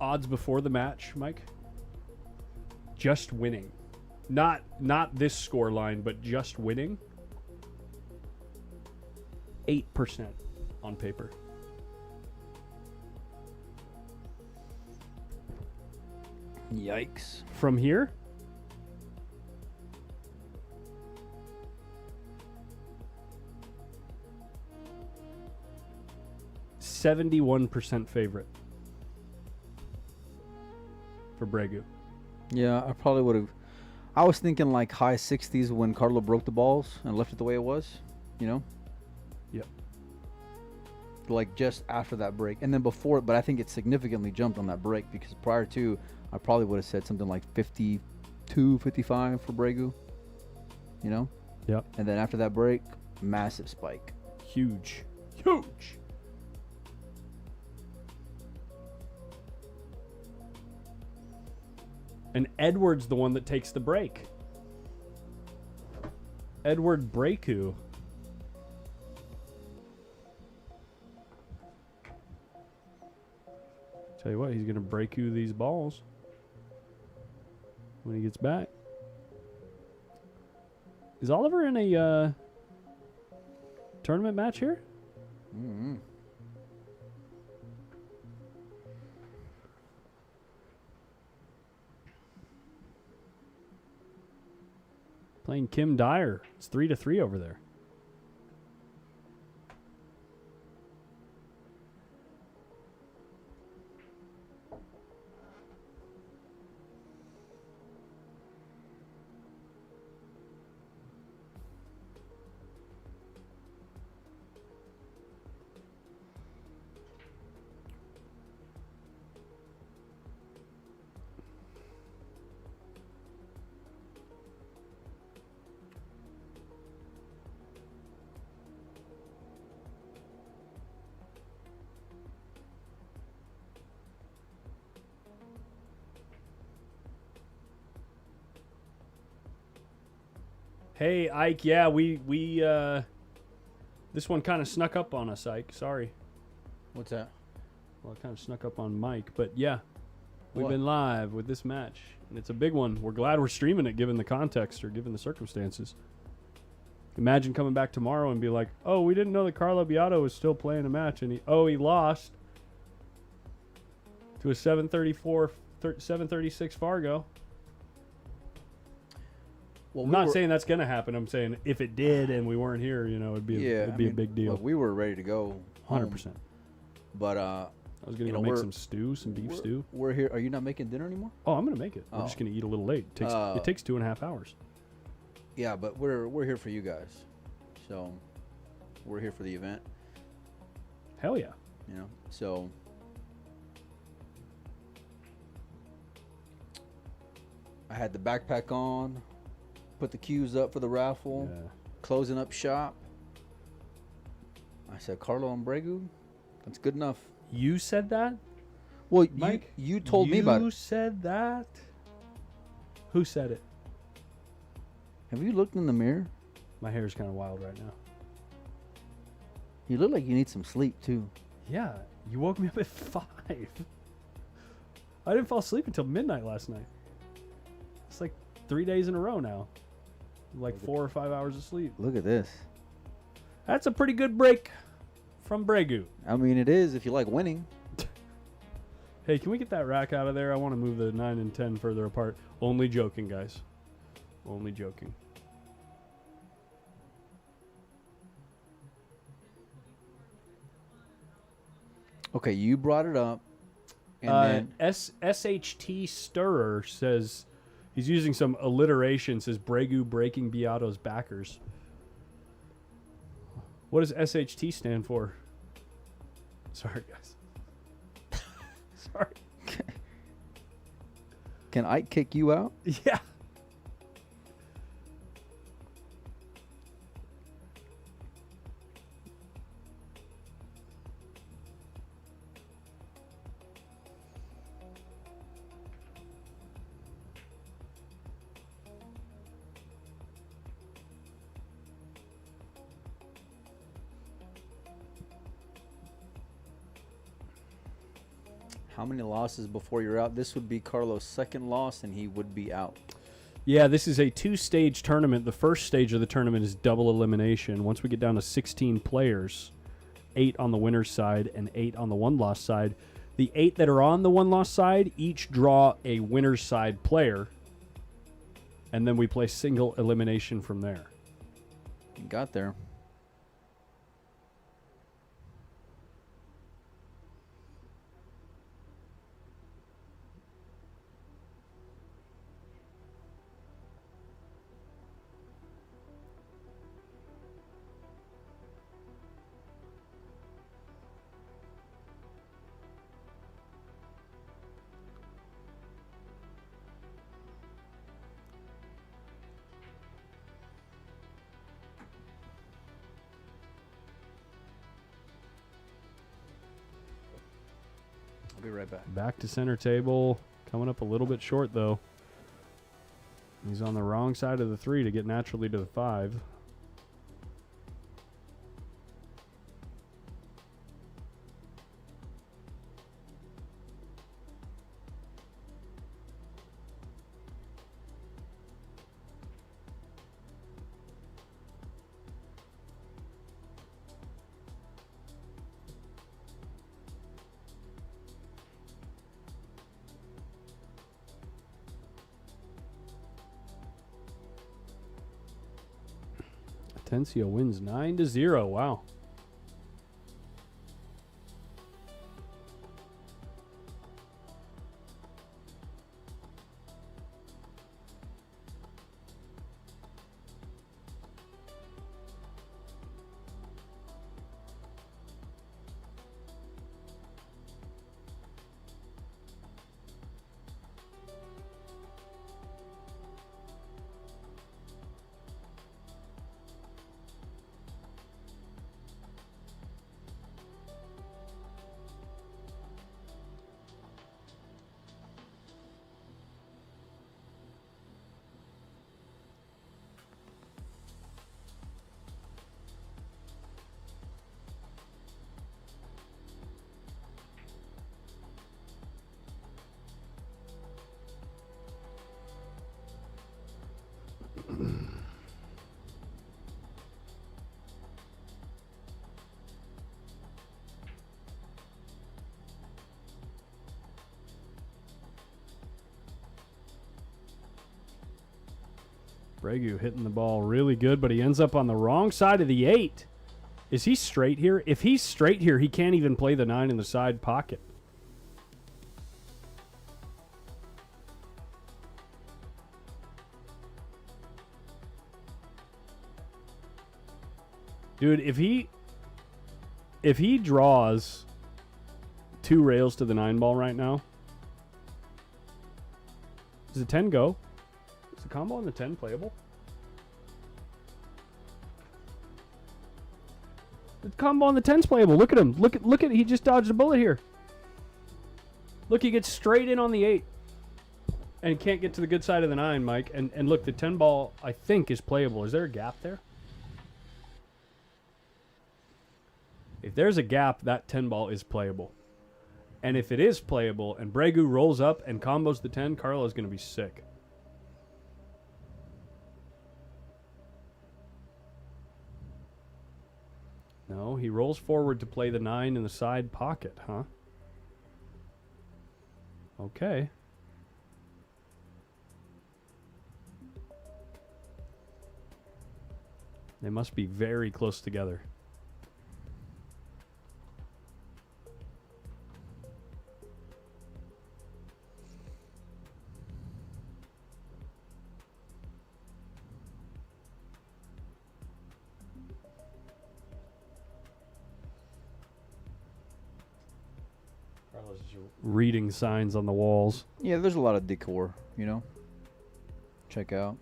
Odds before the match, Mike? Just winning. Not this score line, but just winning. 8% on paper. Yikes. From here? %71 favorite for Bregu. Yeah, I probably would have. I was thinking like high 60s when Carlo broke the balls and left it the way it was, you know? Yep. Like just after that break. And then before, but I think it significantly jumped on that break because prior to, I probably would have said something like 52, 55 for Bregu, you know? Yep. And then after that break, massive spike. Huge. Huge. And Edward's the one that takes the break. Edward Breu. Tell you what, he's going to Breu these balls when he gets back. Is Oliver in a tournament match here? Mm-hmm. Playing Kim Dyer. It's 3-3 over there. Hey, Ike. Yeah, we this one kind of snuck up on us, Ike. Sorry. What's that? Well, it kind of snuck up on Mike, but yeah, we've What? been live with this match, and it's a big one. We're glad we're streaming it, given the context or given the circumstances. Imagine coming back tomorrow and be like, "Oh, we didn't know that Carlo 𝐵IADO was still playing a match, and he lost to a 736 Fargo." Well, I'm not saying that's gonna happen. I'm saying if it did and we weren't here, it'd be a big deal. Look, we were ready to go. 100%. But I was gonna go make some stew, some beef stew. We're here. Are you not making dinner anymore? Oh, I'm gonna make it. We're Oh. just gonna eat a little late. It takes 2.5 hours. Yeah, but we're here for you guys. So we're here for the event. Hell yeah. So I had the backpack on, put the cues up for the raffle, Yeah. closing up shop. I said, Carlo and Bregu, that's good enough. You said that? Well, Mike, you told me about You it. said that? Who said it? Have you looked in the mirror? My hair's kind of wild right now. You look like you need some sleep too. Yeah, you woke me up at 5. I didn't fall asleep until midnight last night. It's like 3 days in a row now. Like 4 or 5 hours of sleep. Look at this. That's a pretty good break from Bregu. I mean, it is if you like winning. Hey, can we get that rack out of there? I want to move the 9 and 10 further apart. Only joking, guys. Only joking. Okay, you brought it up. And then SHT Stirrer says he's using some alliteration. Says Bregu breaking 𝐵IADO's backers. What does SHT stand for? Sorry, guys. Sorry. can Ike kick you out? Yeah. How many losses before you're out? This would be Carlo's second loss, and he would be out. Yeah, this is a 2-stage tournament. The first stage of the tournament is double elimination. Once we get down to 16 players, 8 on the winner's side and 8 on the one-loss side, the 8 that are on the one-loss side each draw a winner's side player, and then we play single elimination from there. You got there. I'll be right back. Back to center table. Coming up a little bit short, though. He's on the wrong side of the 3 to get naturally to the 5. 𝗕𝗹𝗹 wins 9-0. Wow. Bregu hitting the ball really good, but he ends up on the wrong side of the 8. Is he straight here? If he's straight here, he can't even play the 9 in the side pocket. Dude, if he draws 2 rails to the 9 ball right now, does the 10 go? Is the combo on the 10 playable? The combo on the 10's playable. Look at him. Look at he just dodged a bullet here. Look, he gets straight in on the 8. And can't get to the good side of the 9, Mike. And look, the 10 ball, I think, is playable. Is there a gap there? If there's a gap, that 10 ball is playable. And if it is playable and Bregu rolls up and combos the 10, Carlo's going to be sick. No, he rolls forward to play the 9 in the side pocket, huh? Okay. They must be very close together. Reading signs on the walls. Yeah, there's a lot of decor, you know. Check out.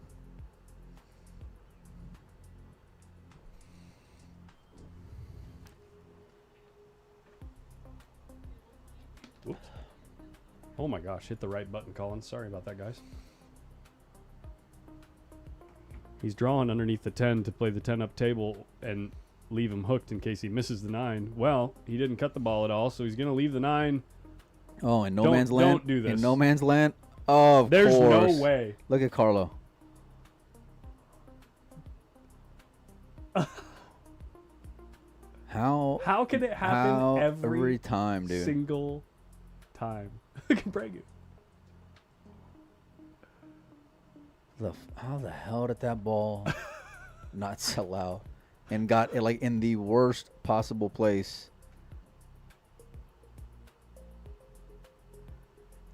Oops. Oh my gosh, hit the right button, Colin. Sorry about that, guys. He's drawing underneath the 10 to play the 10 up table and leave him hooked in case he misses the 9. Well, he didn't cut the ball at all, so he's going to leave the 9. Oh, in no man's land. Don't do this. In no man's land. Oh, of There's course. no way. Look at Carlo. How can it happen every time, dude? Single time. Look at Bregu. How the hell did that ball not sell out and got it like in the worst possible place?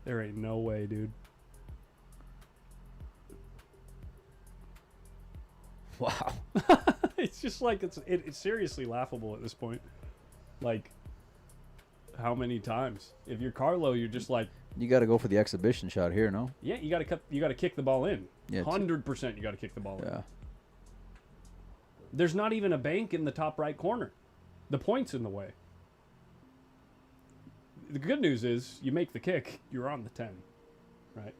There ain't no way, dude. Wow. It's just like it's seriously laughable at this point. Like, how many times? If you're Carlo, you're just like, you got to go for the exhibition shot here, no? yeah, you got to kick the ball in. Yeah, 100% you got to kick the ball in. Yeah. There's not even a bank in the top right corner. The point's in the way. The good news is you make the kick, you're on the 10, right?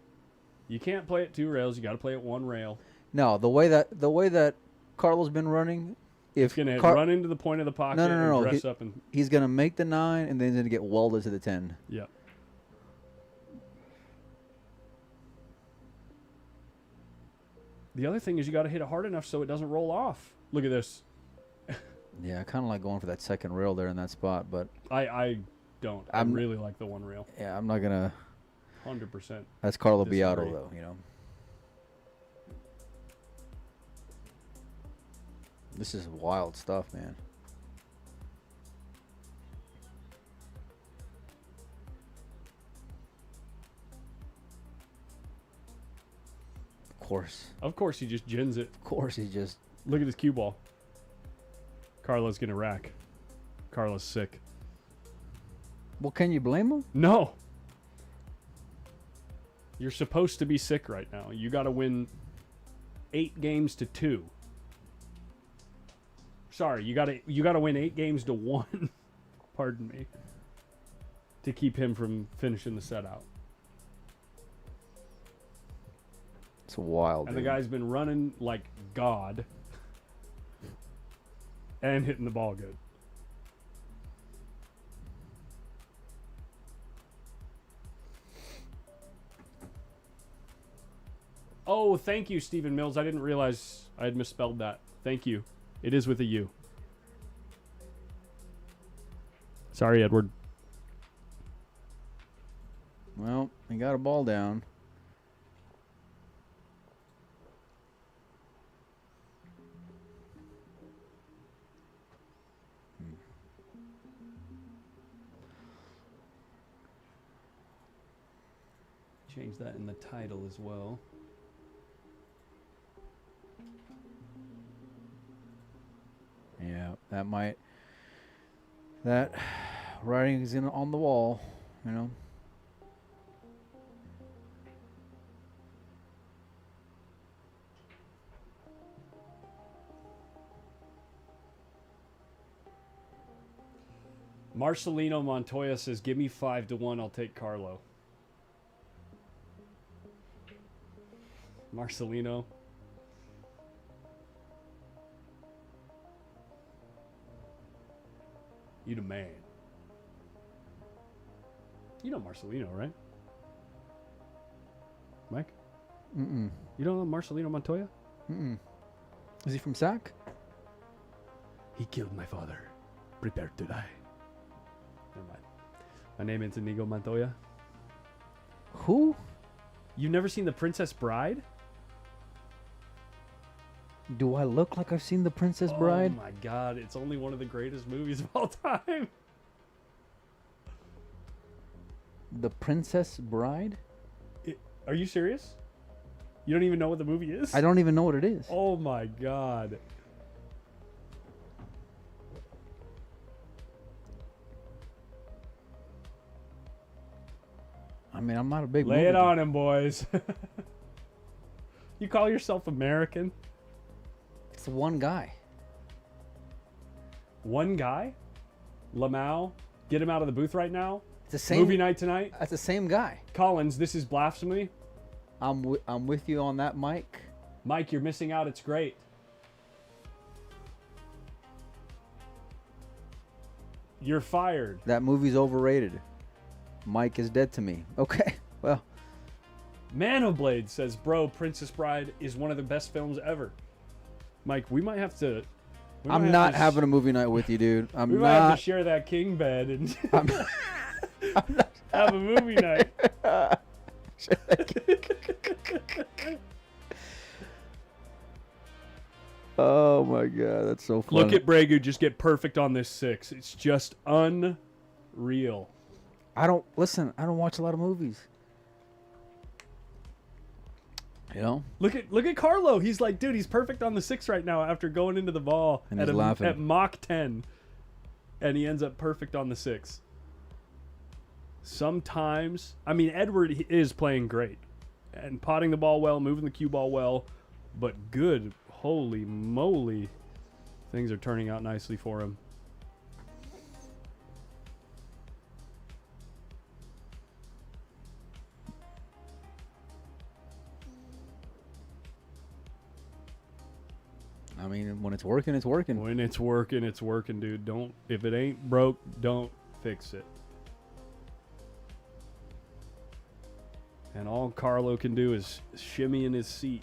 You can't play it 2 rails. You got to play it 1 rail. No, the way that Carlo's been running, if he's gonna run into the point of the pocket and dress up, and he's gonna make the 9 and then he's gonna get welded to the 10. Yeah. The other thing is you got to hit it hard enough so it doesn't roll off. Look at this. Yeah, I kind of like going for that second rail there in that spot, but I don't. I really like the 1 rail. Yeah, I'm not gonna. 100%. That's Carlo BIADO though, you know. This is wild stuff, man. Of course he just gins it. Of course he just... Look at his cue ball. Carlo's going to rack. Carlo's sick. Well, can you blame him? No. You're supposed to be sick right now. You got to win 8 games to 2. Sorry, you got to win 8 games to 1. Pardon me. To keep him from finishing the set out. It's wild. And the guy's been running like God. And hitting the ball good. Oh, thank you, Stephen Mills. I didn't realize I had misspelled that. Thank you. It is with a U. Sorry, Edward. Well, he got a ball down. Change that in the title as well. Yeah, that writing is on the wall, you know. Marcelino Montoya says, "Give me 5-1. I'll take Carlo." Marcelino. You the man. You know Marcelino, right? Mike? Mm-mm. You don't know Marcelino Montoya? Mm-mm. Is he from SAC? He killed my father. Prepare to die. Never mind. My name is Inigo Montoya. Who? You've never seen The Princess Bride? Do I look like I've seen The Princess Bride? Oh my god, it's only one of the greatest movies of all time. The Princess Bride? Are you serious? You don't even know what the movie is? I don't even know what it is. Oh my god. I mean, I'm not a big Lay movie it guy. on him, boys. You call yourself American? It's one guy. One guy? Lamau? Get him out of the booth right now? It's the same Movie night tonight? That's the same guy. Collins, this is blasphemy. I'm with you on that, Mike. Mike, you're missing out. It's great. You're fired. That movie's overrated. Mike is dead to me. Okay, well. Manoblade says, "Bro, Princess Bride is one of the best films ever." Mike, we might have to... I'm not having a movie night with you, dude. We might have to share that king bed and have a movie night. Oh my god, that's so funny. Look at Bregu just get perfect on this 6. It's just unreal. I don't watch a lot of movies. You know? Look at Carlo. He's like, dude, he's perfect on the 6 right now after going into the ball And he's laughing. at Mach 10. And he ends up perfect on the 6. Sometimes, I mean, Edward is playing great. And potting the ball well, moving the cue ball well. But good, holy moly. Things are turning out nicely for him. I mean, when it's working, it's working. When it's working, dude. If it ain't broke, don't fix it. And all Carlo can do is shimmy in his seat.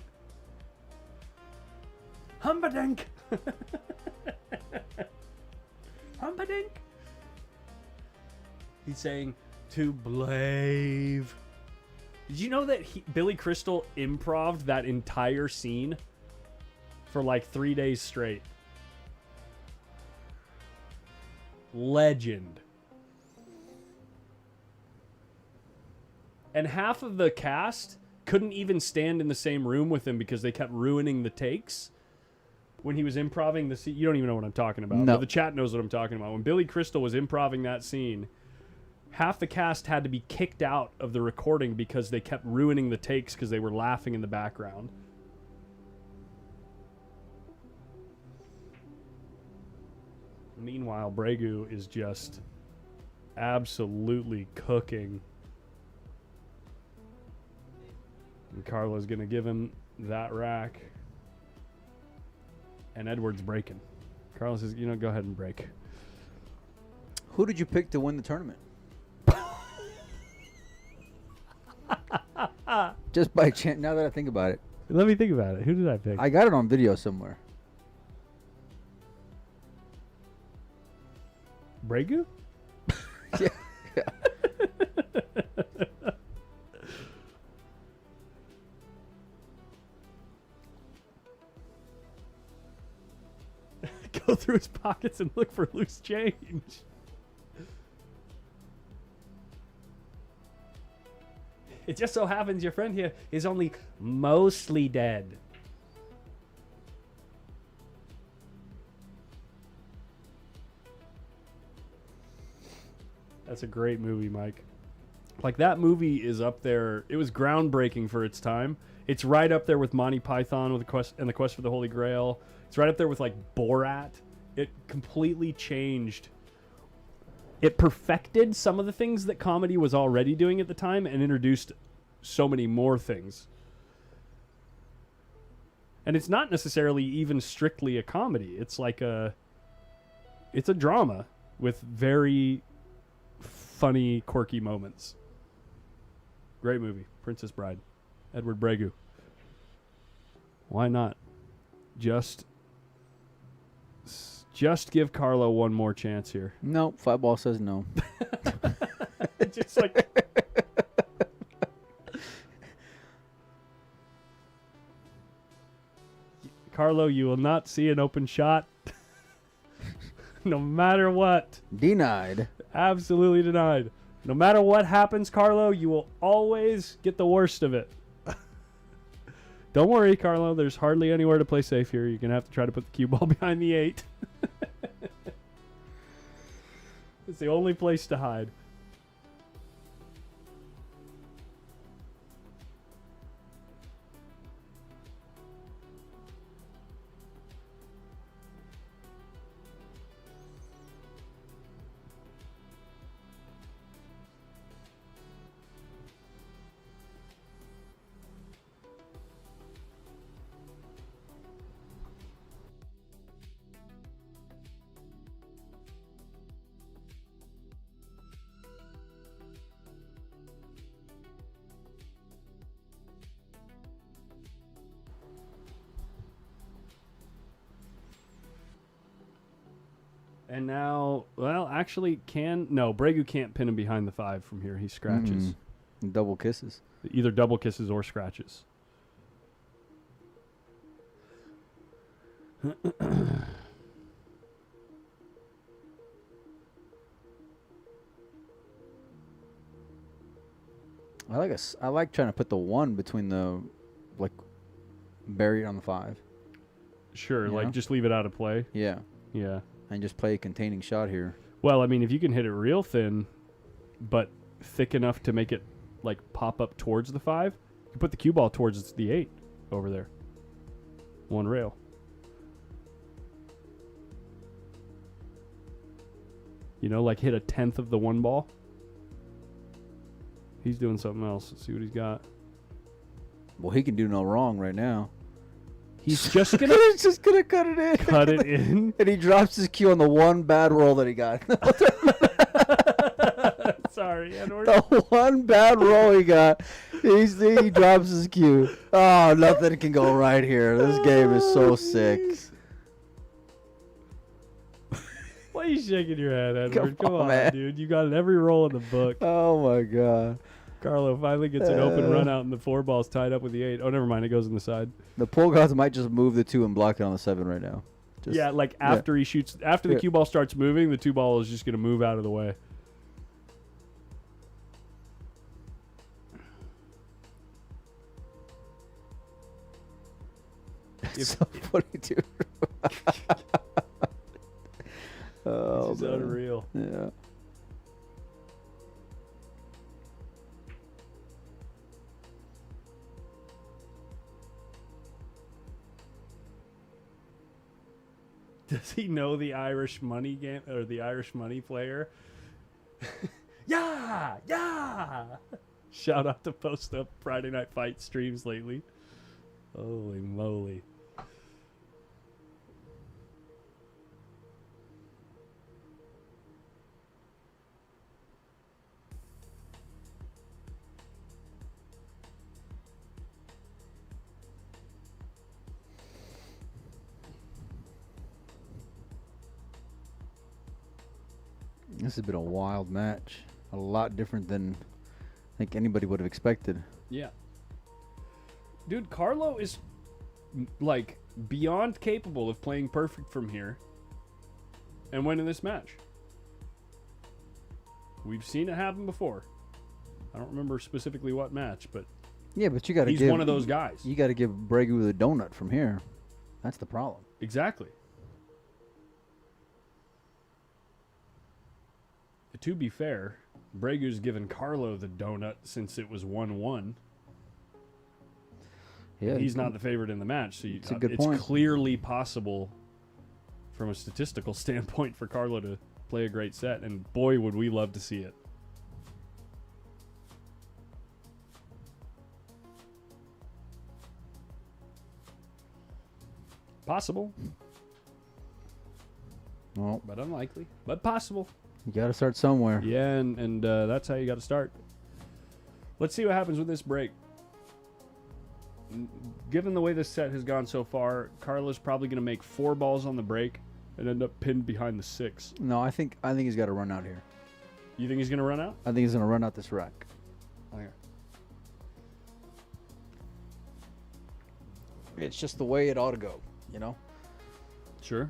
Humbadink! Humbadink! He's saying, to Blave. Did you know that Billy Crystal improv'd that entire scene for like 3 days straight? Legend. And half of the cast couldn't even stand in the same room with him because they kept ruining the takes when he was improvising the scene. You don't even know what I'm talking about. No. But the chat knows what I'm talking about. When Billy Crystal was improvising that scene, half the cast had to be kicked out of the recording because they kept ruining the takes because they were laughing in the background. Meanwhile, Bregu is just absolutely cooking. And Carlo's going to give him that rack. And Edward's breaking. Carlo says, go ahead and break. Who did you pick to win the tournament? Just by chance, now that I think about it. Let me think about it. Who did I pick? I got it on video somewhere. Bregu? Yeah. Go through his pockets and look for loose change. It just so happens your friend here is only mostly dead. That's a great movie, Mike. Like, that movie is up there. It was groundbreaking for its time. It's right up there with Monty Python with the Quest for the Holy Grail. It's right up there with, like, Borat. It completely changed. It perfected some of the things that comedy was already doing at the time and introduced so many more things. And it's not necessarily even strictly a comedy. It's like it's a drama with very funny, quirky moments. Great movie. Princess Bride. EDUARD BREGU. Why not? Just give Carlo one more chance here. Nope. 5-ball says no. Just like... Carlo, you will not see an open shot. No matter what. Denied. Absolutely denied. No matter what happens, Carlo, you will always get the worst of it. Don't worry, Carlo. There's hardly anywhere to play safe here. You're going to have to try to put the cue ball behind the 8. It's the only place to hide. And now, well, actually, Bregu can't pin him behind the 5 from here. He scratches. Double kisses. Either double kisses or scratches. I like trying to put the 1 between the, like, buried on the 5. Sure, You like know? just leave it out of play. Yeah. Yeah. And just play a containing shot here. Well, I mean, if you can hit it real thin, but thick enough to make it like pop up towards the 5, you can put the cue ball towards the 8 over there. 1 rail. You know, like hit a 1/10 of the 1 ball. He's doing something else. Let's see what he's got. Well, he can do no wrong right now. He's just gonna He's just gonna cut it in. cut it in. And he drops his cue on the 1 bad roll that he got. Sorry, Edward. The 1 bad roll he got. He drops his cue. Oh, nothing can go right here. This game is so sick. Why are you shaking your head, Edward? Come on, man. dude. You got every roll in the book. Oh my god. Carlo finally gets an open run out, and the 4 ball's tied up with the 8. Oh, never mind. It goes in the side. The pool gods might just move the 2 and block it on the 7 right now. Just, Yeah, like after he shoots, after the cue ball starts moving, the 2 ball is just going to move out of the way. It's so funny, dude. Oh, This is man. unreal. Yeah. Does he know the Irish money game or the Irish money player? Yeah, yeah. Shout out to Post Up Friday Night Fight streams lately. Holy moly. This has been a wild match. A lot different than I think anybody would have expected. Yeah. Dude, Carlo is like beyond capable of playing perfect from here and winning this match. We've seen it happen before. I don't remember specifically what match, but Yeah, but you got to he's give one of those guys. You got to give Bregu the donut from here. That's the problem. Exactly. To be fair, Bregu's given Carlo the donut since it was 1-1. Yeah, He's not the favorite in the match, so it's a good point. It's clearly possible from a statistical standpoint for Carlo to play a great set, and boy, would we love to see it. Possible, Well, but unlikely, but possible. you got to start somewhere. Yeah, and that's how you got to start. Let's see what happens with this break. Given the way this set has gone so far, Carlo's probably going to make 4 balls on the break and end up pinned behind the 6. No, I think he's got to run out here. You think he's going to run out? I think he's going to run out this rack. Okay. It's just the way it ought to go, you know? Sure.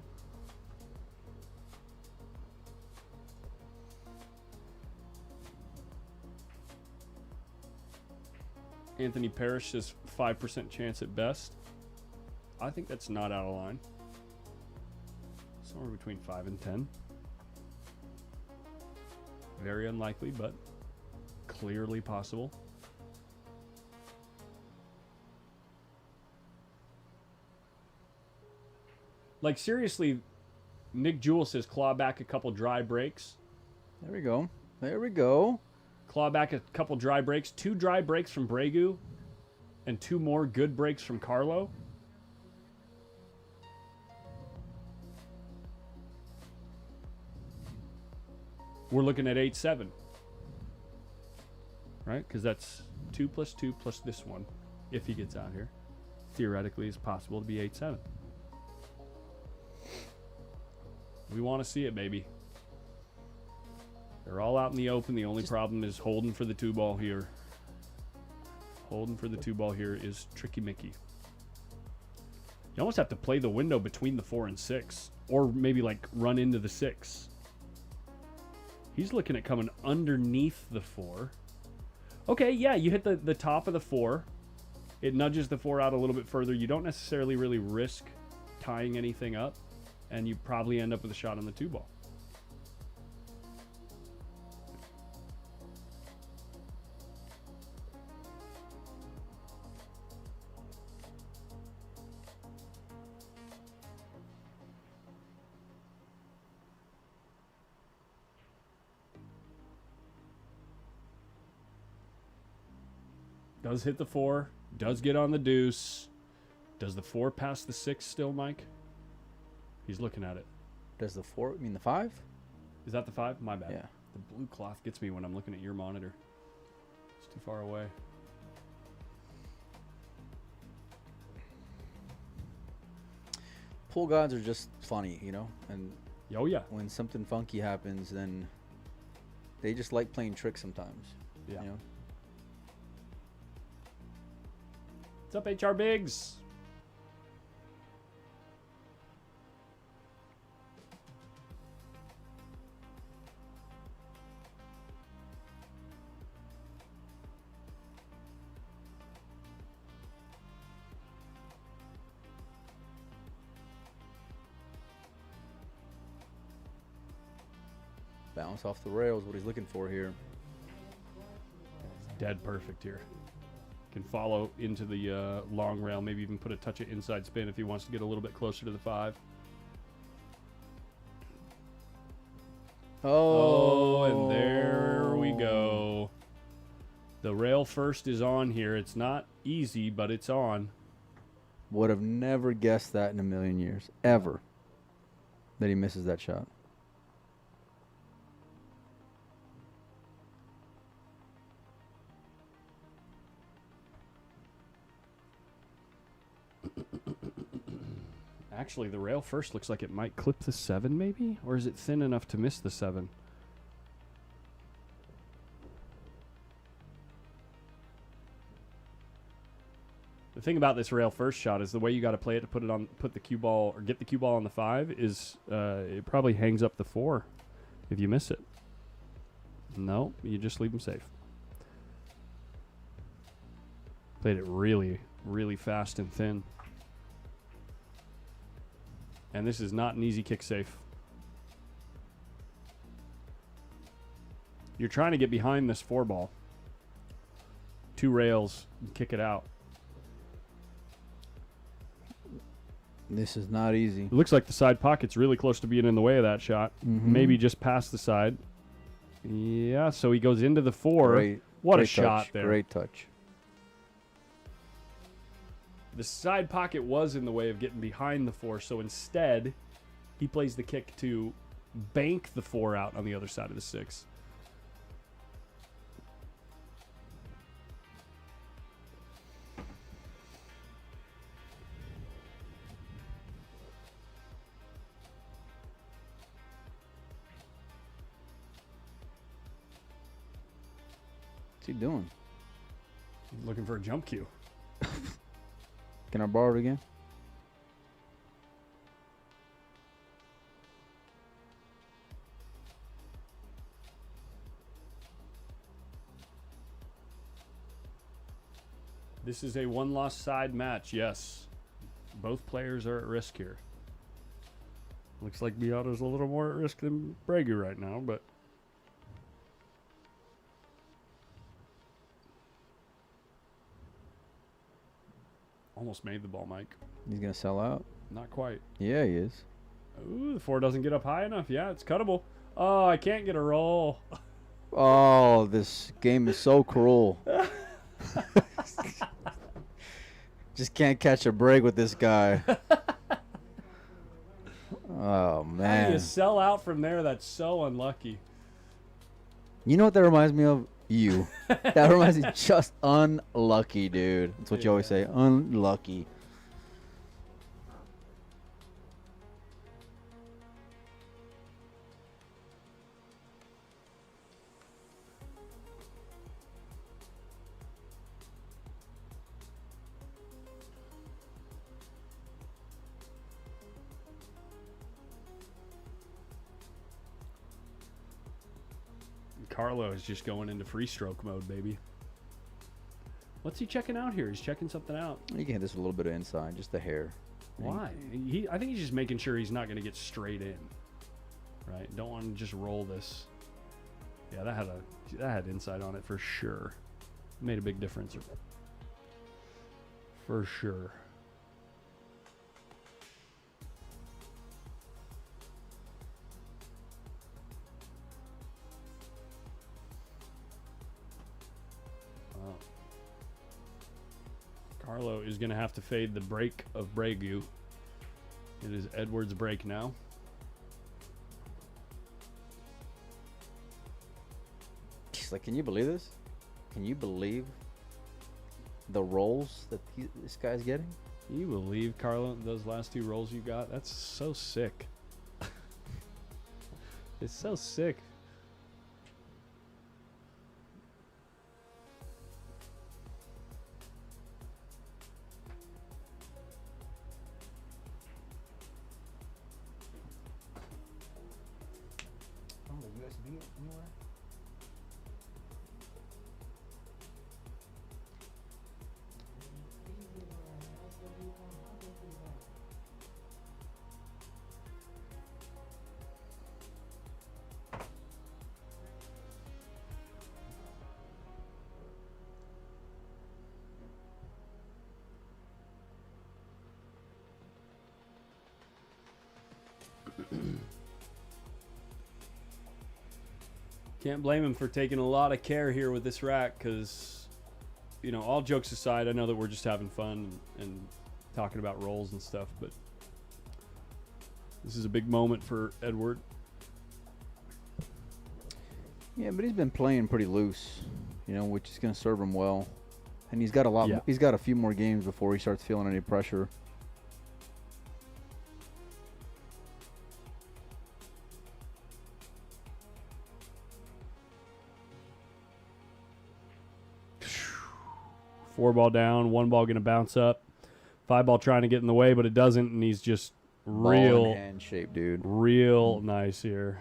Anthony Parrish says 5% chance at best. I think that's not out of line. Somewhere between 5 and 10. Very unlikely, but clearly possible. Like, seriously, Nick Jewell says claw back a couple dry breaks. There we go. There we go. Claw back a couple dry breaks. 2 dry breaks from Bregu and 2 more good breaks from Carlo. We're looking at 8-7. Right? Because that's 2 plus 2 plus this one, if he gets out here. Theoretically, it's possible to be 8-7. We want to see it, baby. They're all out in the open. The only problem is holding for the 2-ball here. Holding for the 2-ball here is tricky Mickey. You almost have to play the window between the 4 and 6. Or maybe like run into the 6. He's looking at coming underneath the 4. Okay, yeah, you hit the top of the 4. It nudges the 4 out a little bit further. You don't necessarily really risk tying anything up. And you probably end up with a shot on the 2-ball. Does hit the 4. Does get on the deuce. Does the 4 pass the 6 still, Mike? He's looking at it. Does the 4 mean the 5? Is that the 5? My bad. Yeah. The blue cloth gets me when I'm looking at your monitor. It's too far away. Pool gods are just funny, you know? And Oh, yeah. when something funky happens, then they just like playing tricks sometimes. Yeah. You know? What's up, HR Biggs? Bounce off the rails, what he's looking for here. Dead perfect here. Can follow into the long rail, maybe even put a touch of inside spin if he wants to get a little bit closer to the 5. Oh, and there we go. The rail first is on here. It's not easy, but it's on. Would have never guessed that in a million years. Ever. That he misses that shot. Actually, the rail first looks like it might clip the 7, maybe? Or is it thin enough to miss the 7? The thing about this rail first shot is the way you got to play it to put the cue ball or get the cue ball on the 5 is it probably hangs up the 4 if you miss it. No, you just leave them safe. Played it really, really fast and thin. And this is not an easy kick safe. You're trying to get behind this 4 ball. 2 rails and kick it out. This is not easy. It looks like the side pocket's really close to being in the way of that shot. Maybe just past the side. Yeah, so he goes into the 4. What a shot there. Great touch. The side pocket was in the way of getting behind the 4, so instead, he plays the kick to bank the 4 out on the other side of the 6. What's he doing? Looking for a jump cue. Can I borrow it again? This is a 1-loss side match, yes. Both players are at risk here. Looks like BIADO's a little more at risk than BREGU right now, but... Almost made the ball, Mike. He's going to sell out? Not quite. Yeah, he is. Ooh, the 4 doesn't get up high enough. Yeah, it's cuttable. Oh, I can't get a roll. Oh, this game is so cruel. Just can't catch a break with this guy. Oh, How do man. you sell out from there? That's so unlucky. You know what that reminds me of? You. That reminds me just unlucky, dude. That's what you always say. Unlucky. Carlo is just going into free stroke mode, baby. What's he checking out here? He's checking something out. You can hit this a little bit of inside, just the hair. Why? I think he's just making sure he's not going to get straight in. Right? Don't want to just roll this. Yeah, that had inside on it for sure. Made a big difference. For sure. Carlo is going to have to fade the break of BREGU. It is Edward's break now. Just like, can you believe this? Can you believe the rolls that this guy's getting? You believe, Carlo, those last 2 rolls you got? That's so sick. It's so sick. Can't blame him for taking a lot of care here with this rack because, you know, all jokes aside, I know that we're just having fun and talking about rolls and stuff, but this is a big moment for Edward. Yeah, but he's been playing pretty loose, you know, which is going to serve him well. And he's got a lot. He's got a few more games before he starts feeling any pressure. Four ball down, 1 ball going to bounce up. 5 ball trying to get in the way, but it doesn't, and he's just real ball in hand shape, dude. Real nice here.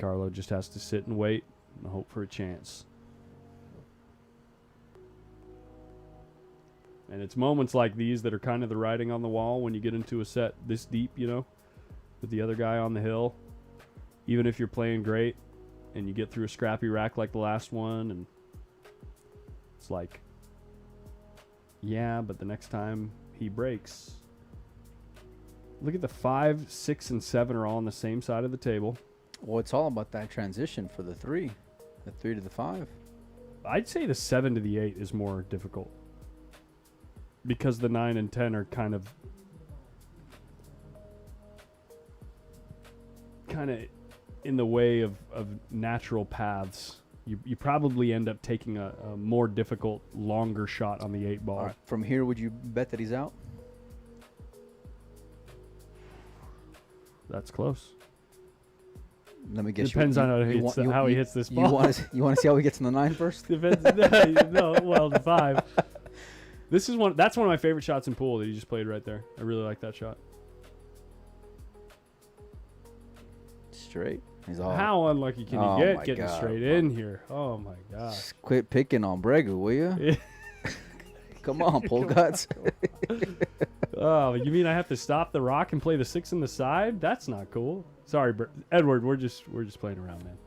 Carlo just has to sit and wait and hope for a chance. And it's moments like these that are kind of the writing on the wall when you get into a set this deep, you know, with the other guy on the hill. Even if you're playing great and you get through a scrappy rack like the last one, and it's like, yeah, but the next time he breaks. Look at the 5, 6, and 7 are all on the same side of the table. Well, it's all about that transition for the 3. The 3 to the 5. I'd say the 7 to the 8 is more difficult. Because the 9 and 10 are kind of in the way of natural paths. You probably end up taking a more difficult, longer shot on the 8 ball. All right. From here, would you bet that he's out? That's close. Let me guess. Depends on how he hits this ball. You want to see how he gets in the 9 first? Depends. No, well, the 5. That's one of my favorite shots in pool that he just played right there. I really like that shot. Straight. He's all. How unlucky can you get getting straight in here? Oh my god! Just quit picking on Bregu, will you? Come on, pull guts. Oh, you mean I have to stop the rock and play the 6 in the side? That's not cool. Sorry, Edward. We're just playing around, man.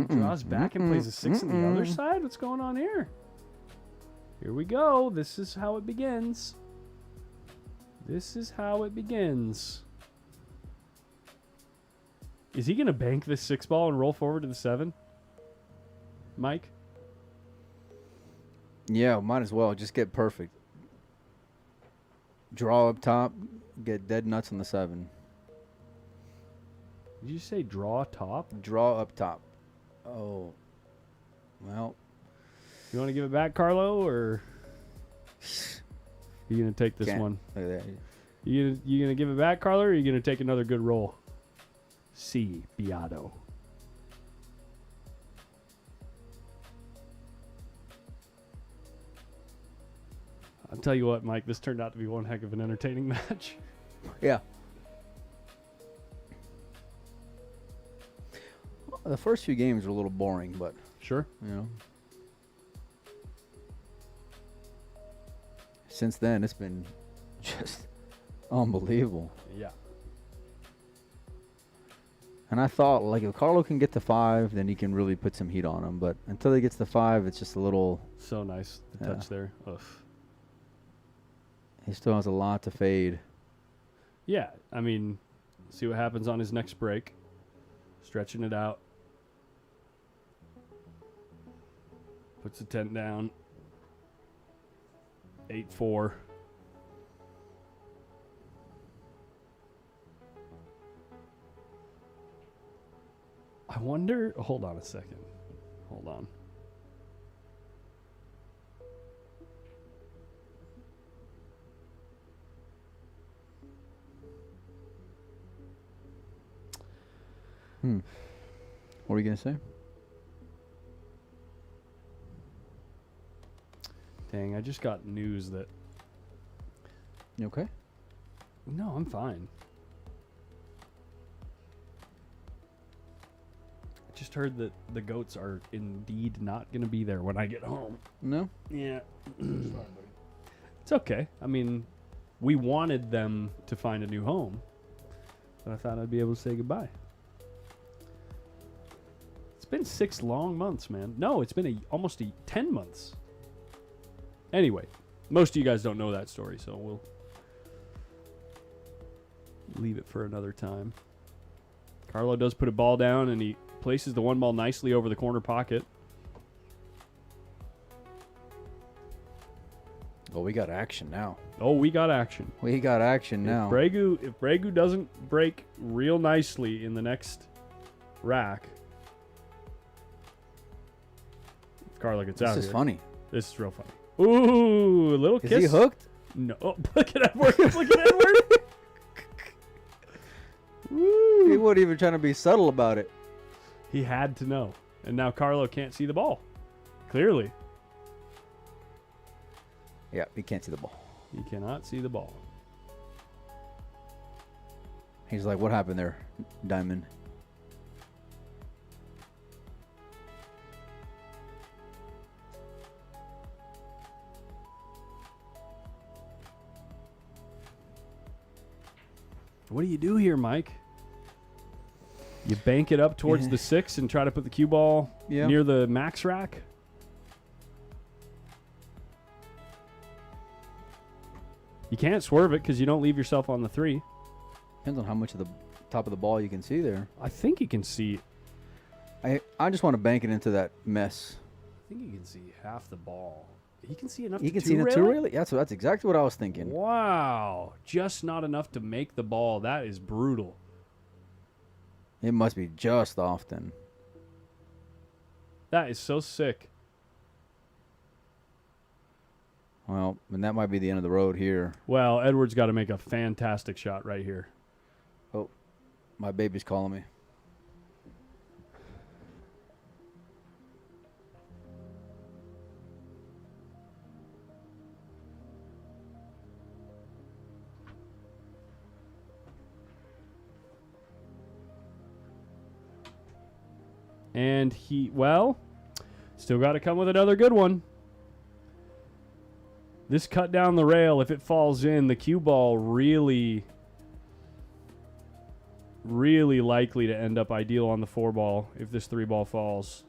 Draws back and plays a 6 on the other side. What's going on here? Here we go. This is how it begins. This is how it begins. Is he going to bank this 6 ball and roll forward to the 7? Mike? Yeah, might as well. Just get perfect. Draw up top. Get dead nuts on the 7. Did you say draw top? Draw up top. Oh. Well. You want to give it back, Carlo, or you going to take this one? Look at that. You going to give it back, Carlo, or are you going to take another good roll? 𝐵IADO. I'll tell you what, Mike, this turned out to be one heck of an entertaining match. Yeah. Well, the first few games were a little boring, but Sure. you know. Since then, it's been just unbelievable. Yeah. And I thought, like, if Carlo can get to 5, then he can really put some heat on him. But until he gets to 5, it's just a little. So nice. The touch there. Ugh. He still has a lot to fade. Yeah. I mean, see what happens on his next break. Stretching it out. Puts the tent down. 8-4. I wonder. Hold on a second. Hold on. What were you going to say? Dang, I just got news that. You okay? No, I'm fine. I just heard that the goats are indeed not going to be there when I get home. No? Yeah. It's okay. I mean, we wanted them to find a new home, but I thought I'd be able to say goodbye. It's been 6 long months, man. No, it's been almost 10 months. Anyway, most of you guys don't know that story, so we'll leave it for another time. Carlo does put a ball down, and he places the 1 ball nicely over the corner pocket. Oh, we got action now. Oh, we got action. We got action now. If Bregu doesn't break real nicely in the next rack, if Carlo gets out here. This is funny. This is real funny. Ooh, a little kiss. Is he hooked? No. Oh, look at Edward. Look at Edward. Woo. He wasn't even trying to be subtle about it. He had to know. And now Carlo can't see the ball. Clearly. Yeah, he can't see the ball. He cannot see the ball. He's like, what happened there, Diamond? What do you do here, Mike? You bank it up towards the 6 and try to put the cue ball near the max rack? You can't swerve it because you don't leave yourself on the 3. Depends on how much of the top of the ball you can see there. I think you can see. I just want to bank it into that mess. I think you can see half the ball. He can see enough. You can see enough to really? Yeah, so that's exactly what I was thinking. Wow, just not enough to make the ball. That is brutal. It must be just often. That is so sick. Well, and that might be the end of the road here. Well, Edward's got to make a fantastic shot right here. Oh, my baby's calling me. And he, well, still got to come with another good one. This cut down the rail, if it falls in, the cue ball really likely to end up ideal on the 4 ball if this 3 ball falls.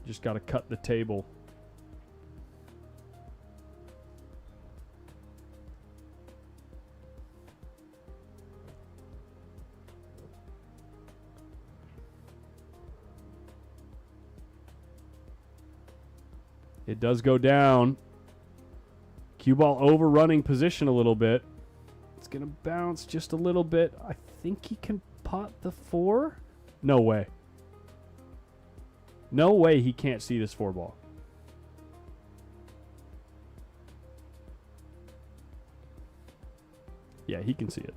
Just got to cut the table. It does go down. Cue ball overrunning position a little bit. It's going to bounce just a little bit. I think he can pot the 4. No way. No way he can't see this 4 ball. Yeah, he can see it.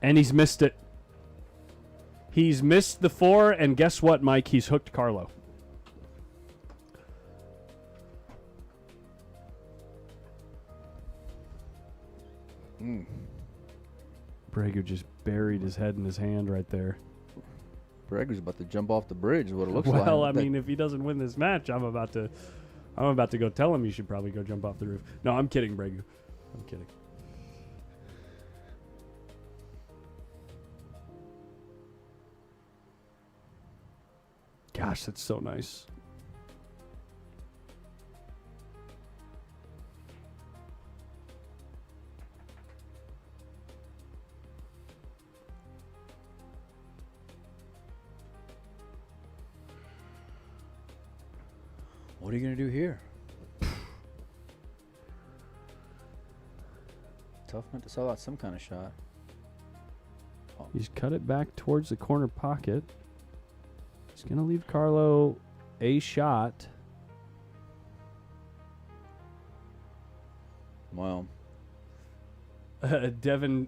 And he's missed it. He's missed the 4, and guess what, Mike? He's hooked Carlo. Bregu just buried his head in his hand right there. Bregu's about to jump off the bridge, is what it looks like. Well, I mean, if he doesn't win this match, I'm about to go tell him you should probably go jump off the roof. No, I'm kidding, Bregu. I'm kidding. Gosh, that's so nice. What are you going to do here? Tough not to sell out some kind of shot. Oh. He's cut it back towards the corner pocket. He's going to leave Carlo a shot. Wow. Devin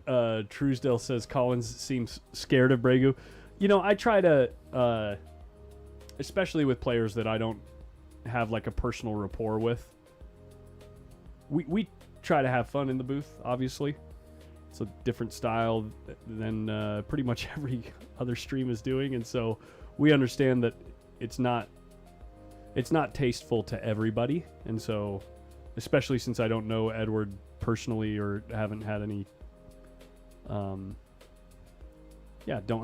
Truesdale says Collins seems scared of Bregu. You know, I try to, especially with players that I don't have like a personal rapport with, we try to have fun in the booth, obviously. It's a different style than pretty much every other stream is doing, and so we understand that it's not tasteful to everybody. And so, especially since I don't know Edward personally or haven't had any don't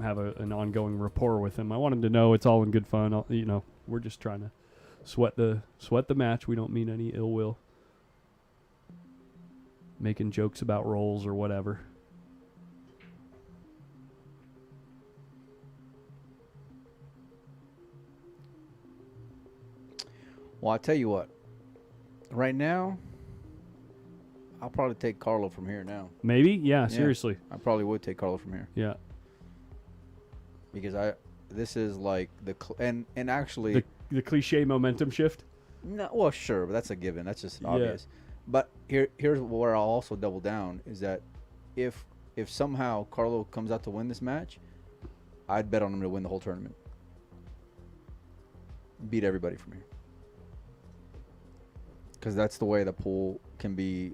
have an ongoing rapport with him, I want him to know it's all in good fun. You know, we're just trying to sweat the match. We don't mean any ill will, making jokes about rolls or whatever. Well, I'll tell you what. Right now, I'll probably take Carlo from here now. Maybe? Yeah, seriously. I probably would take Carlo from here. Yeah. Because this is like and actually the cliche momentum shift. No, well, sure, but that's a given. That's just obvious. But here's where I'll also double down is that if somehow Carlo comes out to win this match, I'd bet on him to win the whole tournament. beat everybody from here. Because that's the way the pool can be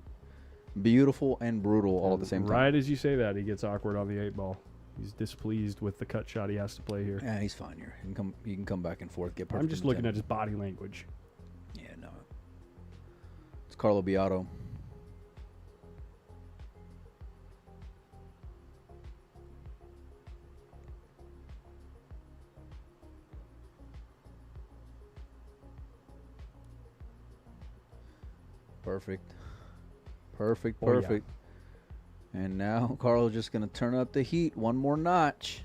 beautiful and brutal all at the same time. Right as you say that, he gets awkward on the 8-ball. He's displeased with the cut shot he has to play here. Yeah, he's fine here. He can come back and forth, get perfect. I'm just looking at his body language. Yeah, no. It's Carlo BIADO. Perfect. Perfect, perfect. Oh, yeah. And now Carlo's just going to turn up the heat one more notch.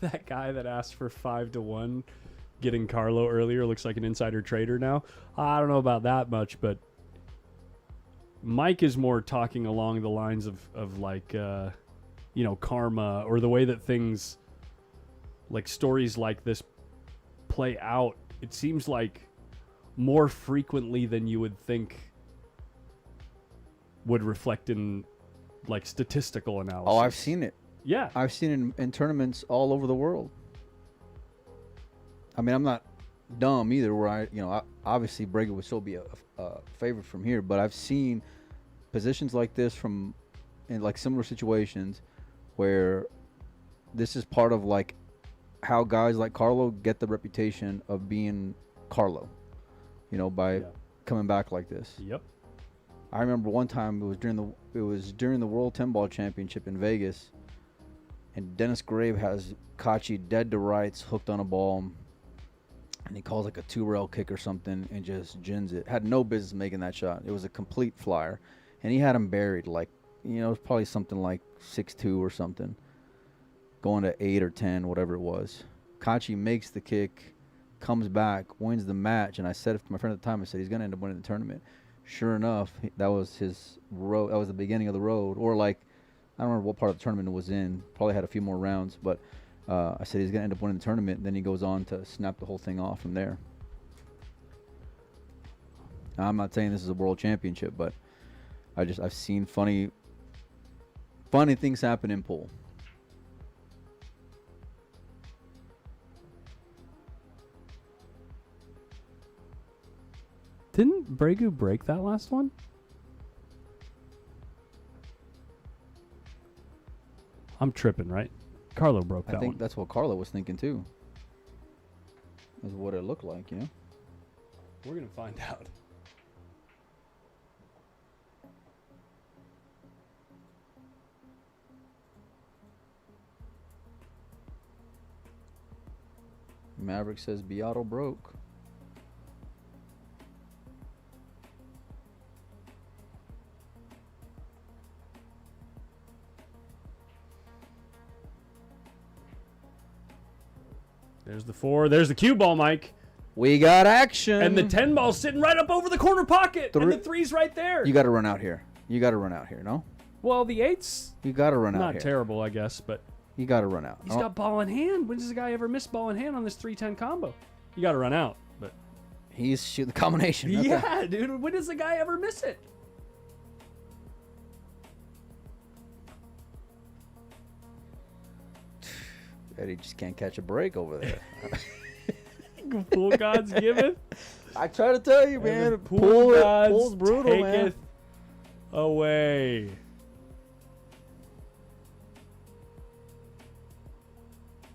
That guy that asked for 5-1 getting Carlo earlier looks like an insider trader now. I don't know about that much, but Mike is more talking along the lines of like, you know, karma, or the way that things, like stories like this play out. It seems like more frequently than you would think would reflect in like statistical analysis. Oh, I've seen it. Yeah. I've seen it in tournaments all over the world. I mean, I'm not dumb either, where obviously Bregu would still be a favorite from here, but I've seen positions like this in like similar situations where this is part of like how guys like Carlo get the reputation of being Carlo, you know, by coming back like this. Yep. I remember one time it was during the World 10-Ball Championship in Vegas, and Dennis Grave has 𝗕𝗏𝐺𝐻 dead to rights, hooked on a ball, and he calls like a 2-rail kick or something and just gins it. Had no business making that shot. It was a complete flyer, and he had him buried like, you know, it was probably something like 6-2 or something, going to 8 or 10, whatever it was. 𝗕𝗏𝐺𝐻 makes the kick, comes back, wins the match, and I said it to my friend at the time, I said he's going to end up winning the tournament. Sure enough, that was his road. That was the beginning of the road, or like, I don't remember what part of the tournament it was in. Probably had a few more rounds, but I said he's going to end up winning the tournament. And then he goes on to snap the whole thing off from there. Now, I'm not saying this is a world championship, but I've seen funny things happen in pool. Didn't Bregu break that last one? I'm tripping, right? Carlo broke that one. I think that's what Carlo was thinking too. Is what it looked like, you know? We're going to find out. Maverick says BIADO broke. There's the 4. There's the cue ball, Mike. We got action. And the 10 ball's sitting right up over the corner pocket. And the 3's right there. You got to run out here. No? Well, the 8's you got to run out here. Not terrible, I guess, but you got to run out. He's got ball in hand. When does a guy ever miss ball in hand on this 3-10 combo? You got to run out, but he's shooting the combination. Yeah, dude. When does the guy ever miss it? Eddie just can't catch a break over there. Pool gods giveth. I try to tell you, man. Pool's brutal, man. Away.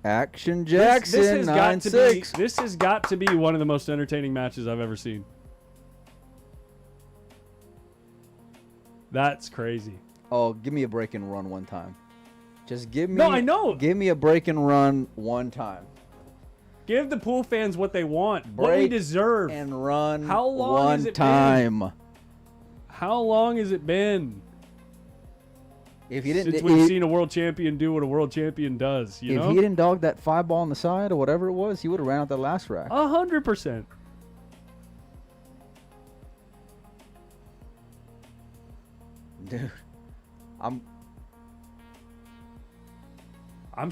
Action Jackson, this 9-6. This has got to be one of the most entertaining matches I've ever seen. That's crazy. Oh, give me a break and run one time. Just give me. No, I know. Give me a break and run one time. Give the pool fans what they want, Break what we deserve. And run How long one has it time. Been? How long has it been? If you didn't, since we've seen a world champion do what a world champion does, you know? If he didn't dog that 5-ball on the side or whatever it was, he would have ran out that last rack. 100%. Dude, I'm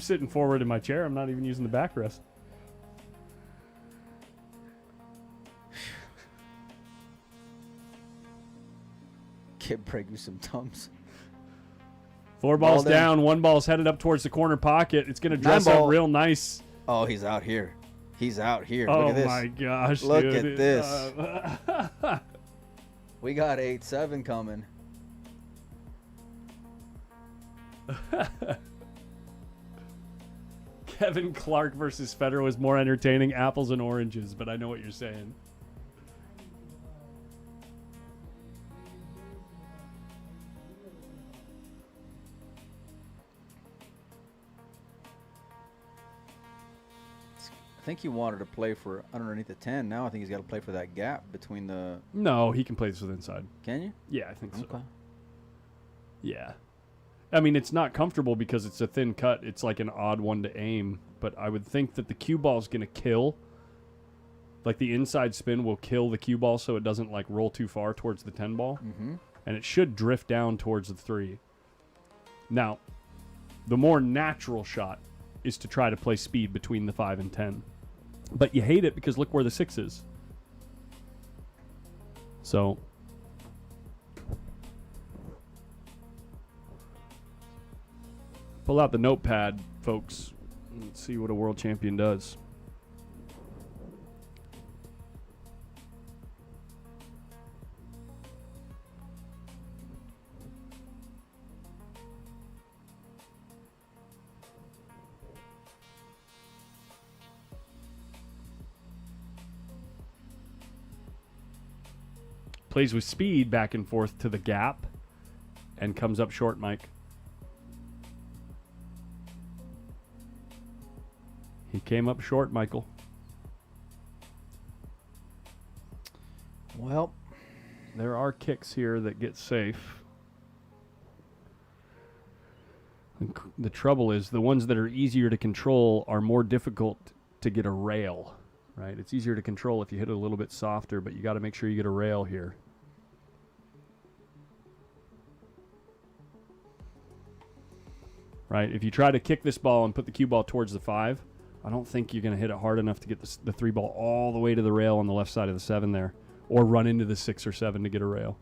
sitting forward in my chair. I'm not even using the backrest. Get Bregu some tums. 4 balls Ball down. 1 ball's headed up towards the corner pocket. It's going to dress 9 up ball. real nice. Oh, he's out here. He's out here. Oh, Look at this. my gosh, Look dude. at this. We got 8-7 coming. Kevin Clark versus Federer was more entertaining. Apples and oranges, but I know what you're saying. I think he wanted to play for underneath the 10. Now I think he's got to play for that gap between the... No, he can play this with inside. Can you? Yeah, I think so. Okay. Yeah. I mean, it's not comfortable because it's a thin cut. It's like an odd one to aim. But I would think that the cue ball is going to kill. Like the inside spin will kill the cue ball so it doesn't like roll too far towards the 10 ball. Mm-hmm. And it should drift down towards the 3. Now, the more natural shot is to try to play speed between the 5 and 10. But you hate it because look where the 6 is. So... pull out the notepad, folks. Let's see what a world champion does. Plays with speed back and forth to the gap and comes up short, Mike. He came up short, Michael. Well, there are kicks here that get safe. The trouble is the ones that are easier to control are more difficult to get a rail, right? It's easier to control if you hit it a little bit softer, but you got to make sure you get a rail here. Right? If you try to kick this ball and put the cue ball towards the 5, I don't think you're going to hit it hard enough to get the 3 ball all the way to the rail on the left side of the 7 there, or run into the 6 or 7 to get a rail.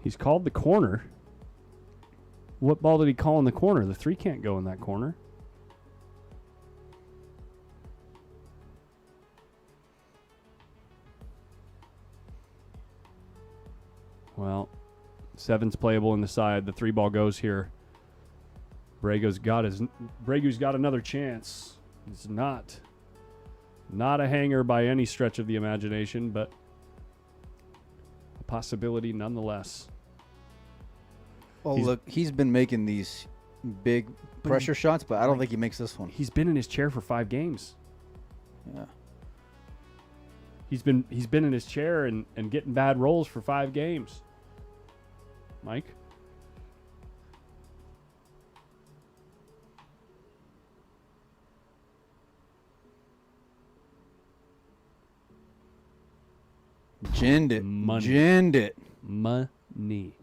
He's called the corner. What ball did he call in the corner? The 3 can't go in that corner. Well, 7's playable in the side. The 3 ball goes here. Bregu's got another chance. It's not a hanger by any stretch of the imagination, but a possibility nonetheless. well, look, he's been making these big pressure shots, but I don't think he makes this one. He's been in his chair for 5 games. Yeah. He's been in his chair and getting bad rolls for 5 games. Mike? Ginned it. Money. Ginned it. Money.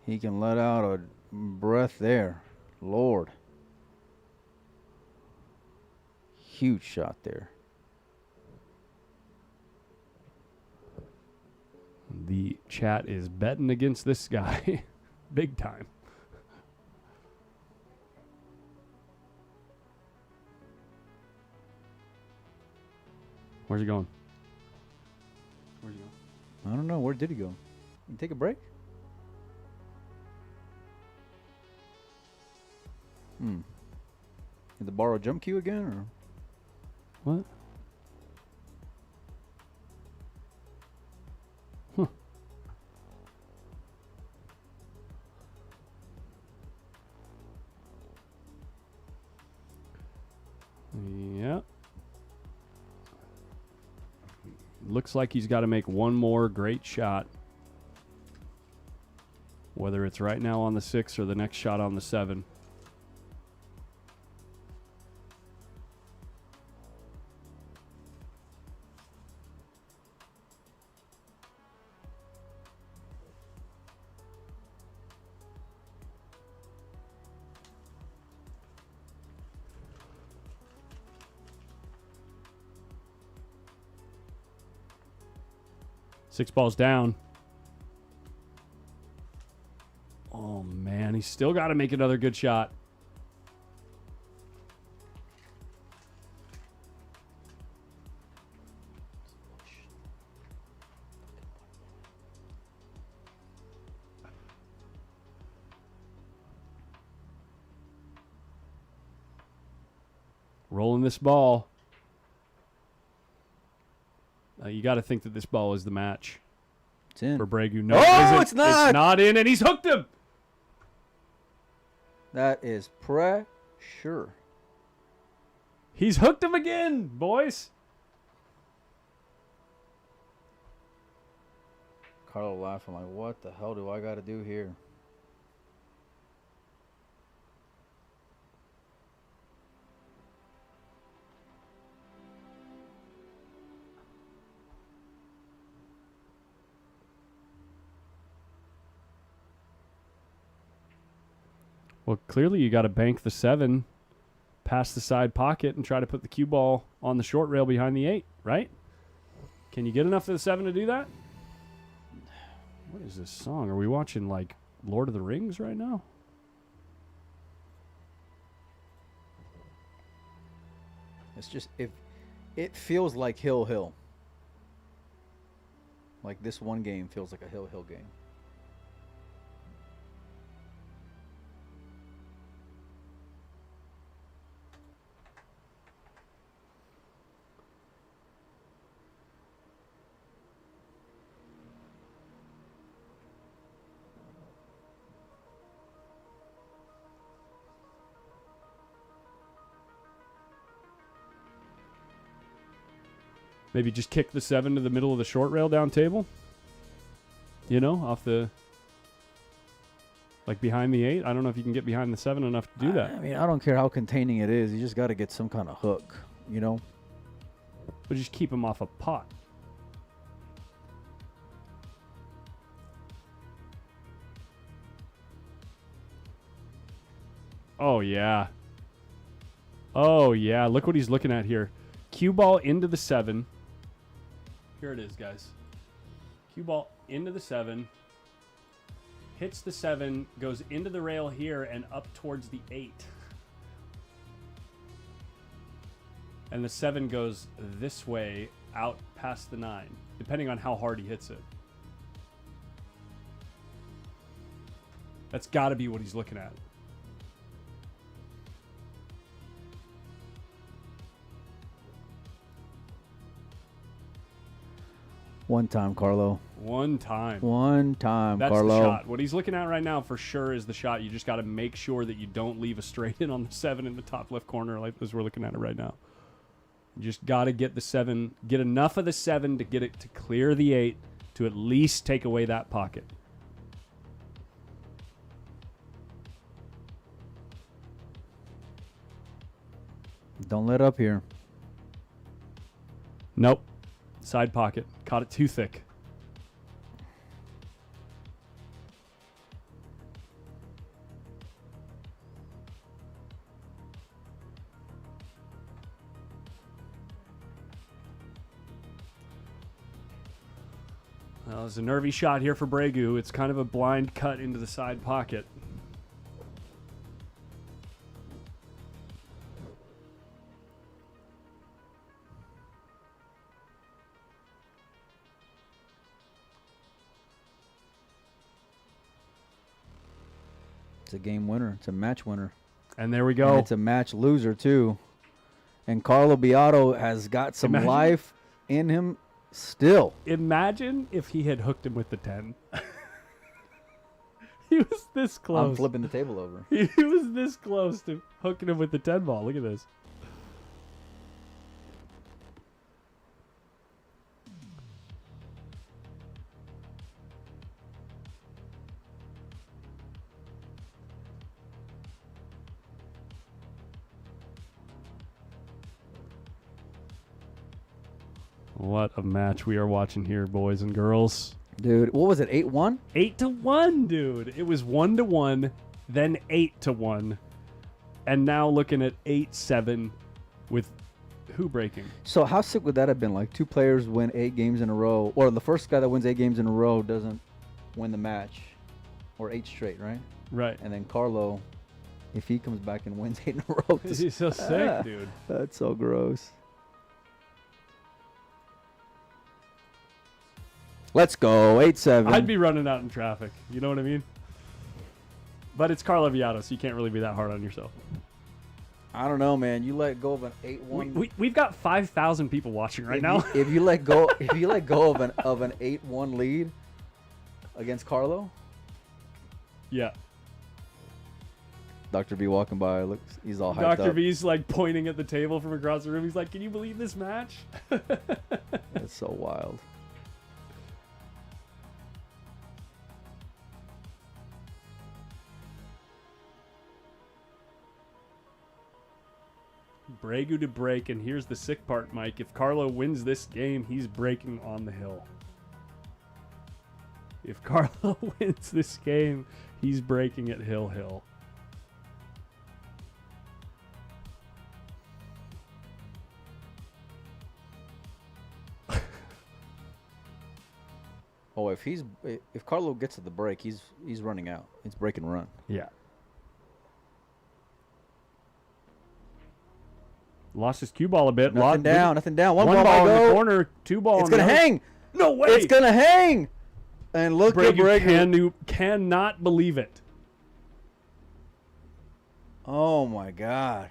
He can let out a breath there. Lord. Huge shot there. The chat is betting against this guy big time. Where's he going? Where's he going? I don't know. Where did he go? You take a break? Did the borrow jump cue again, or What? Huh. Yeah. Looks like he's got to make one more great shot. whether it's right now on the 6 or the next shot on the 7. Six balls down. Oh, man. He's still got to make another good shot. Rolling this ball. You got to think that this ball is the match. It's in. For Bregu. No, oh, it's not. It's not in, and he's hooked him. That is pressure. He's hooked him again, boys. Carlo laughing like, what the hell do I got to do here? Well, clearly you got to bank the 7, pass the side pocket, and try to put the cue ball on the short rail behind the 8, right? Can you get enough of the 7 to do that? What is this song? Are we watching, like, Lord of the Rings right now? It's just, if it feels like Hill. Like this one game feels like a Hill game. Maybe just kick the 7 to the middle of the short rail down table. You know, off the... Like behind the 8. I don't know if you can get behind the 7 enough to do that. I mean, I don't care how containing it is. You just got to get some kind of hook, you know? But just keep him off a pot. Oh, yeah. Oh, yeah. Look what he's looking at here. Cue ball into the 7. Here it is, guys. Cue ball into the 7. Hits the 7, goes into the rail here and up towards the 8. And the 7 goes this way out past the 9, depending on how hard he hits it. That's got to be what he's looking at. One time, Carlo. One time. One time, That's Carlo. the shot. What he's looking at right now for sure is the shot. You just got to make sure that you don't leave a straight in on the 7 in the top left corner like as we're looking at it right now. You just got to get the 7, get enough of the 7 to get it to clear the 8 to at least take away that pocket. Don't let up here. Nope. Side pocket. Caught it too thick. Well, it's a nervy shot here for Bregu. It's kind of a blind cut into the side pocket. It's a game winner. It's a match winner. And there we go. And it's a match loser, too. And Carlo BIADO has got some life in him still. Imagine if he had hooked him with the 10. He was this close. I'm flipping the table over. He was this close to hooking him with the 10 ball. Look at this. What a match we are watching here, boys and girls. Dude, what was it? 8-1? 8-1, dude. It was 1-1, then 8-1, and now looking at 8-7 with who breaking? So how sick would that have been? Like 2 players win 8 games in a row, or the first guy that wins 8 games in a row doesn't win the match, or 8 straight, right? Right. And then Carlo, if he comes back and wins 8 in a row, He's so sick, dude. That's so gross. Let's go, 8-7. I'd be running out in traffic. You know what I mean? But it's Carlo 𝐆𝐫𝐢𝐟𝐬, so you can't really be that hard on yourself. I don't know, man. You let go of an 8-1. We've got 5,000 people watching right now. If you let go, of an 8-1 lead against Carlo, Yeah. Dr. V walking by, looks, he's all hyped up. Dr. V's like pointing at the table from across the room. He's like, "Can you believe this match?" That's so wild. Bregu to break, and here's the sick part, Mike. If Carlo wins this game, he's breaking on the hill. If Carlo wins this game, he's breaking at Hill. Oh, if Carlo gets to the break, he's running out. It's break and run. Yeah. Lost his cue ball a bit. Nothing down. One One ball, ball in go. the corner, 2 ball. It's gonna hang. No way. It's gonna hang. And look at Bregu. Cannot believe it. Oh my God.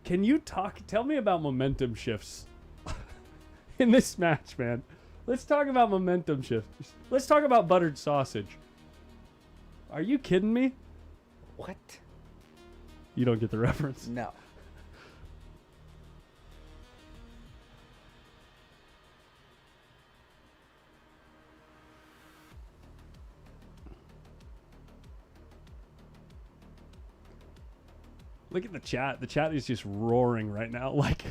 Can you tell me about momentum shifts in this match, man? Let's talk about momentum shifts. Let's talk about buttered sausage. Are you kidding me? What? You don't get the reference. No. Look at the chat. The chat is just roaring right now. Like,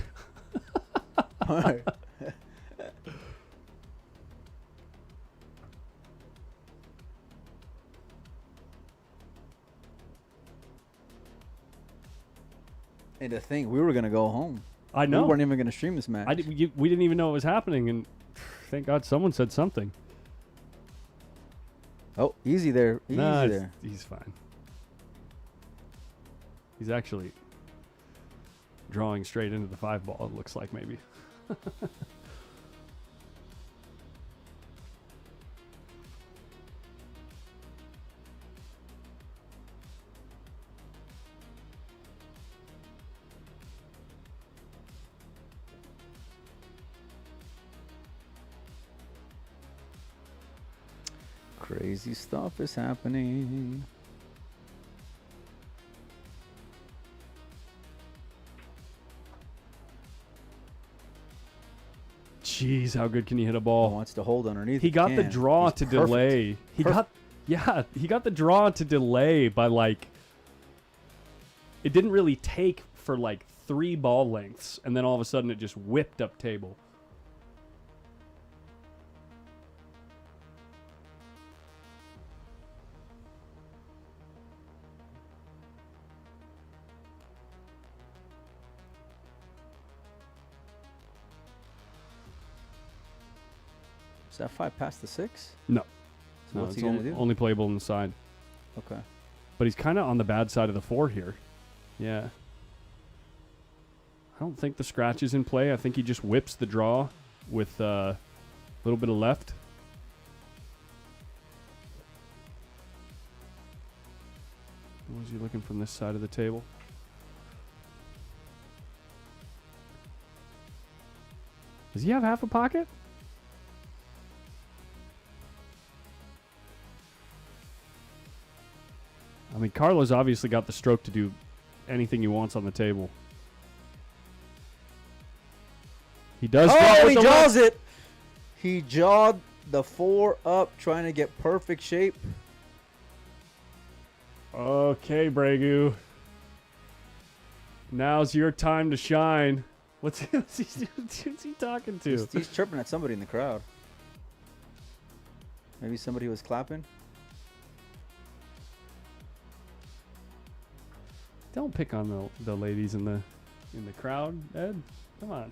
And to think we were gonna go home. I know. We weren't even gonna stream this match. We didn't even know it was happening, and thank God someone said something. Oh, easy there. Easy Nah, there. he's fine. He's actually drawing straight into the 5 ball, it looks like, maybe. Crazy stuff is happening. Jeez, how good can you hit a He ball? wants to hold underneath. He got the draw He's to perfect. delay. He got the draw to delay by like, it didn't really take for like 3 ball lengths, and then all of a sudden it just whipped up table. Is that 5 past the 6? No. So No, what's he it's gonna do? only playable on the side. Okay. But he's kind of on the bad side of the 4 here. Yeah. I don't think the scratch is in play. I think he just whips the draw with a little bit of left. What was he looking from this side of the table? Does he have half a pocket? I mean, Carlo's obviously got the stroke to do anything he wants on the table. He does. Oh, he jaws it. He jawed the 4 up, trying to get perfect shape. Okay, Bregu. Now's your time to shine. What's he talking to? He's chirping at somebody in the crowd. Maybe somebody was clapping. Don't pick on the ladies in the crowd, Ed. Come on.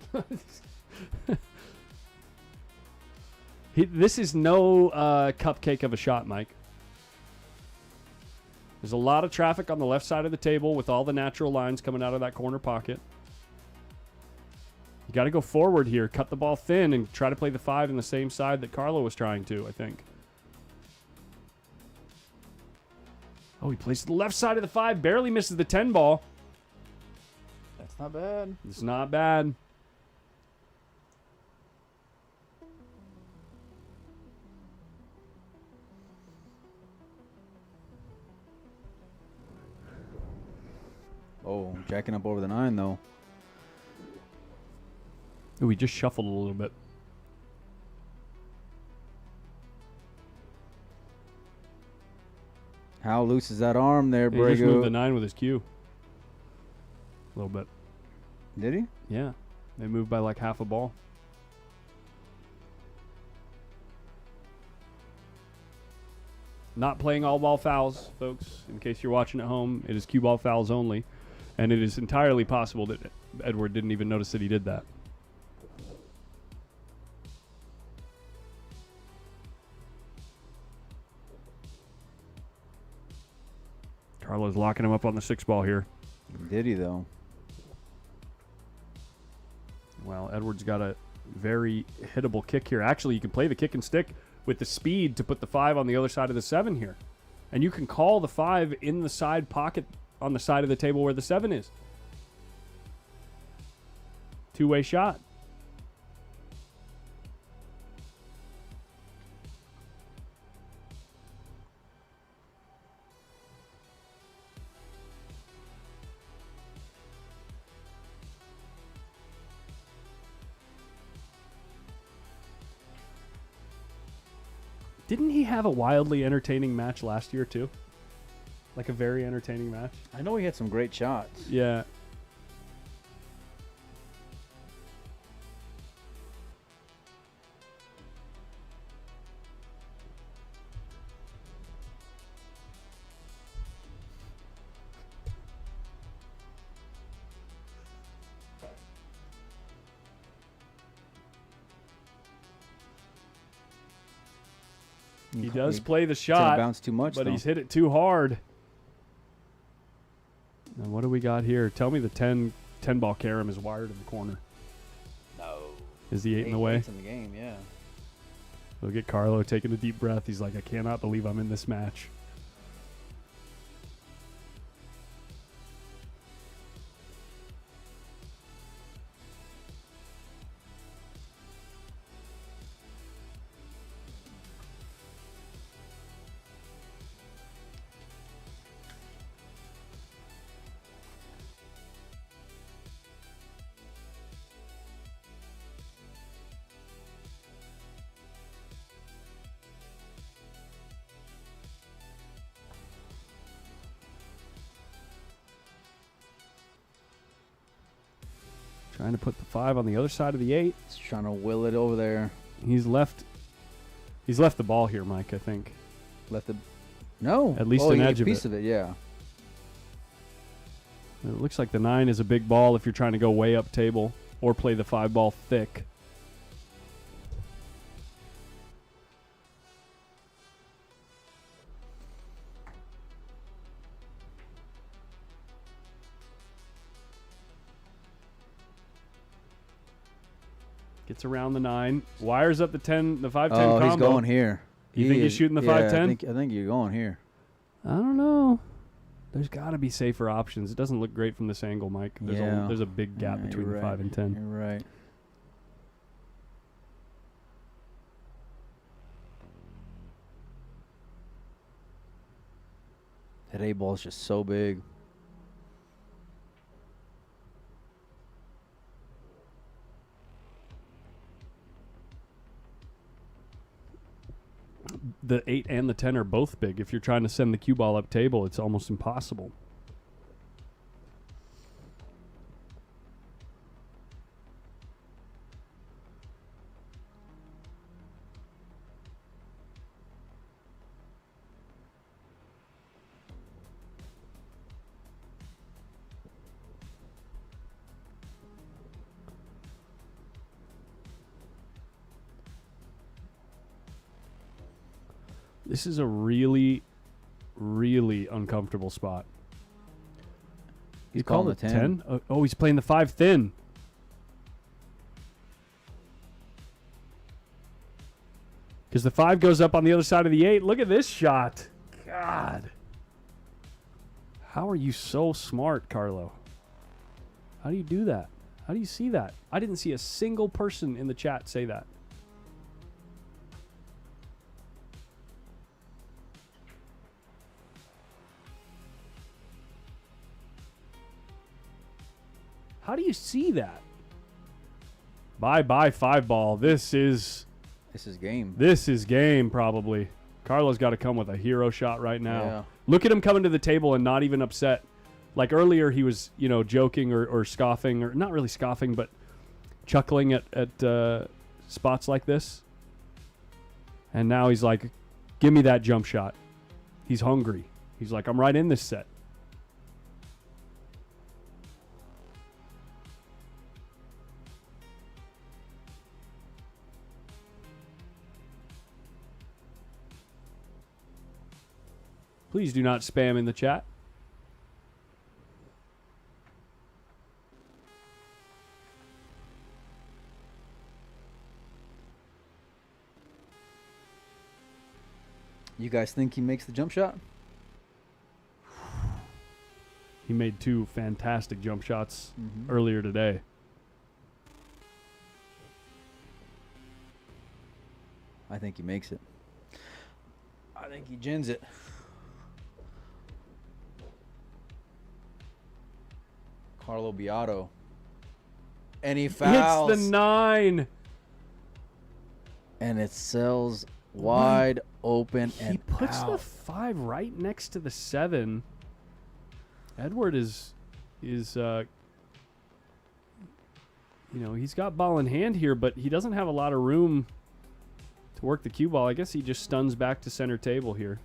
This is no cupcake of a shot, Mike. There's a lot of traffic on the left side of the table with all the natural lines coming out of that corner pocket. You got to go forward here, cut the ball thin, and try to play the 5 in the same side that Carlo was trying to, I think. Oh, he plays to the left side of the 5, barely misses the 10 ball. That's not bad. It's not bad. Oh, jacking up over the 9, though. Ooh, he just shuffled a little bit. How loose is that arm there, He just moved the Bregu? 9 with his cue. A little bit. Did he? Yeah. They moved by like half a ball. Not playing all ball fouls, folks. In case you're watching at home, it is cue ball fouls only. And it is entirely possible that Edward didn't even notice that he did that. Carlo's locking him up on the 6 ball here. Did he, though? Well, Edward's got a very hittable kick here. Actually, you can play the kick and stick with the speed to put the 5 on the other side of the 7 here. And you can call the 5 in the side pocket on the side of the table where the 7 is. Two-way shot. Didn't he have a wildly entertaining match last year, too? Like a very entertaining match? I know he had some great shots. Yeah. He does play the shot, bounce too much, but though. he's hit it too hard. Now, what do we got here? Tell me the 10 ball carom is wired in the corner. No. Is the 8 in the way? 8's in the game, yeah. Look at Carlo taking a deep breath. He's like, I cannot believe I'm in this match. Trying to put the 5 on the other side of the 8. He's trying to will it over there. He's left the ball here, Mike, I think. Left the... No. At least an an edge of piece it. of it, yeah. It looks like the 9 is a big ball if you're trying to go way up table or play the 5 ball thick. Gets around the 9. Wires up the 10, the 5-10 combo. Oh, he's going here. You think he's shooting the 5-10? I think you're going here. I don't know. There's got to be safer options. It doesn't look great from this angle, Mike. There's a big gap between the 5 and 10. You're right. That 8 ball is just so big. the 8 and the 10 are both big. If you're trying to send the cue ball up table, it's almost impossible. This is a really, really uncomfortable spot. He's calling the 10. Oh, he's playing the 5 thin. Because the 5 goes up on the other side of the 8. Look at this shot. God. How are you so smart, Carlo? How do you do that? How do you see that? I didn't see a single person in the chat say that. How do you see that? Bye 5 ball. This is game. This is game, probably. Carlo's got to come with a hero shot right now. Yeah. Look at him coming to the table and not even upset. Like earlier, he was, joking or scoffing, or not really scoffing, but chuckling at spots like this. And now he's like, give me that jump shot. He's hungry. He's like, I'm right in this set. Please do not spam in the chat. You guys think he makes the jump shot? He made 2 fantastic jump shots earlier today. I think he makes it. I think he gins it. Carlo BIADO. And he fouls. It's the 9. And it sells wide open and he puts out. the 5 right next to the 7. Edward is he's got ball in hand here, but he doesn't have a lot of room to work the cue ball. I guess he just stuns back to center table here.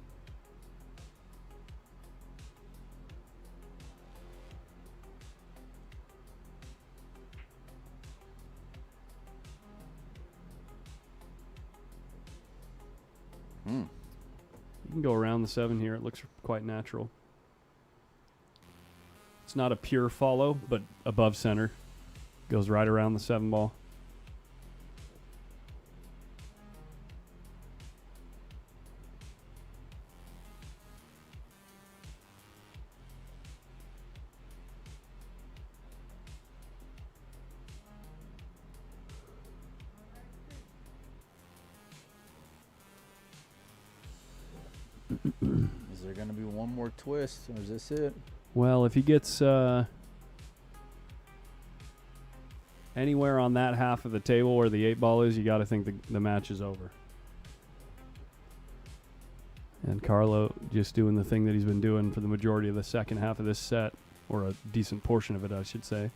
You can go around the 7 here. It looks quite natural. It's not a pure follow, but above center. Goes right around the 7 ball. Is there going to be one more twist, or is this it? Well, if he gets anywhere on that half of the table where the 8 ball is, you got to think the match is over. And Carlo just doing the thing that he's been doing for the majority of the second half of this set, or a decent portion of it, I should say.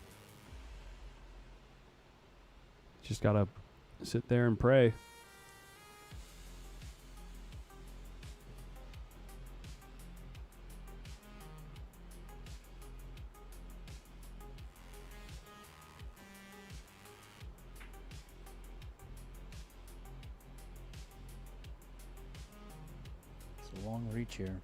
Just got to sit there and pray. It's a long reach here.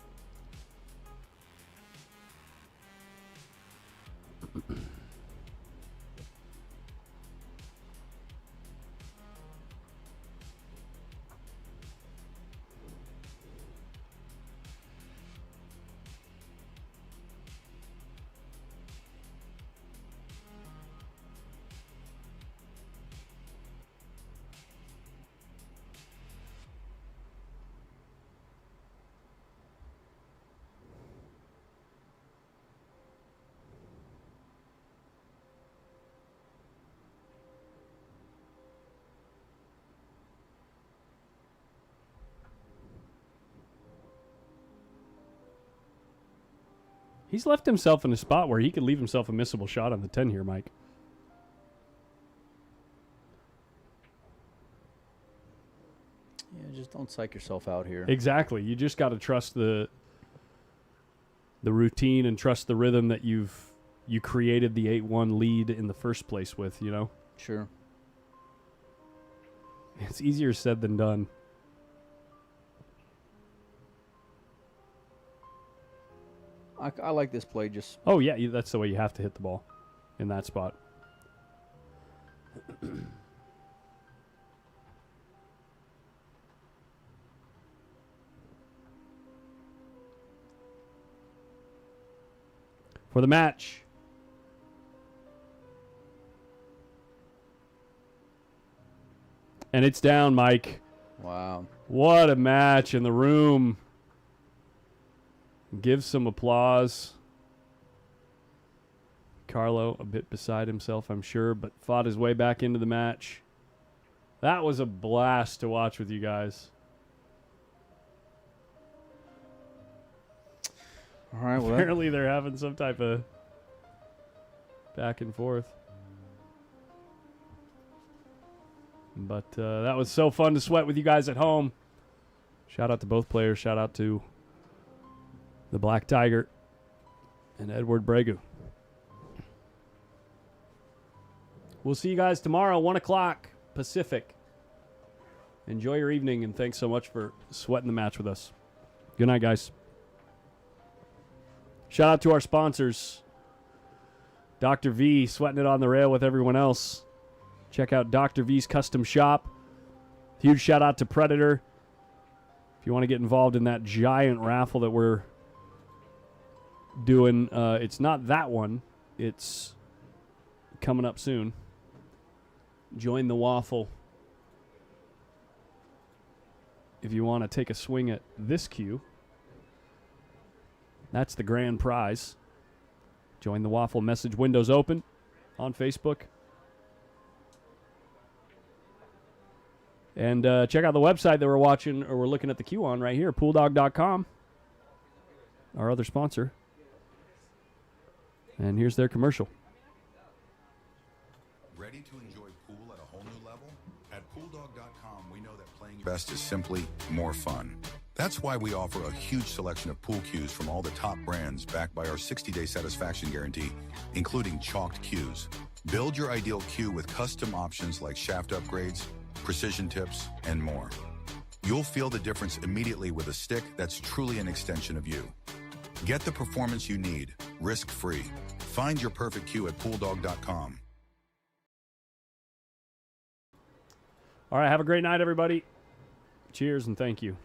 He's left himself in a spot where he could leave himself a missable shot on the 10 here, Mike. Yeah, just don't psych yourself out here. Exactly. You just got to trust the routine and trust the rhythm that you created the 8-1 lead in the first place with, you know? Sure. It's easier said than done. I like this play just... Oh, yeah, that's the way you have to hit the ball in that spot. For the match. And it's down, Mike. Wow. What a match in the room. Give some applause. Carlo, a bit beside himself, I'm sure, but fought his way back into the match. That was a blast to watch with you guys. All right, well, Apparently they're having some type of back and forth. But that was so fun to sweat with you guys at home. Shout out to both players. Shout out to the Black Tiger and Edward Bregu. We'll see you guys tomorrow, 1 o'clock Pacific. Enjoy your evening, and thanks so much for sweating the match with us. Good night, guys. Shout out to our sponsors. Dr. V, sweating it on the rail with everyone else. Check out Dr. V's Custom Shop. Huge shout out to Predator. If you want to get involved in that giant raffle that we're doing, it's not that one. It's coming up soon. Join the waffle if you want to take a swing at this cue. That's the grand prize. Join the waffle. Message windows open on Facebook. And check out the website that we're watching, or we're looking at the queue on right here, pooldog.com, our other sponsor. And here's their commercial. Ready to enjoy pool at a whole new level? At pooldog.com, we know that playing your best is simply more fun. That's why we offer a huge selection of pool cues from all the top brands backed by our 60-day satisfaction guarantee, including chalked cues. Build your ideal cue with custom options like shaft upgrades, precision tips, and more. You'll feel the difference immediately with a stick that's truly an extension of you. Get the performance you need, risk-free. Find your perfect cue at pooldog.com. All right, have a great night, everybody. Cheers and thank you.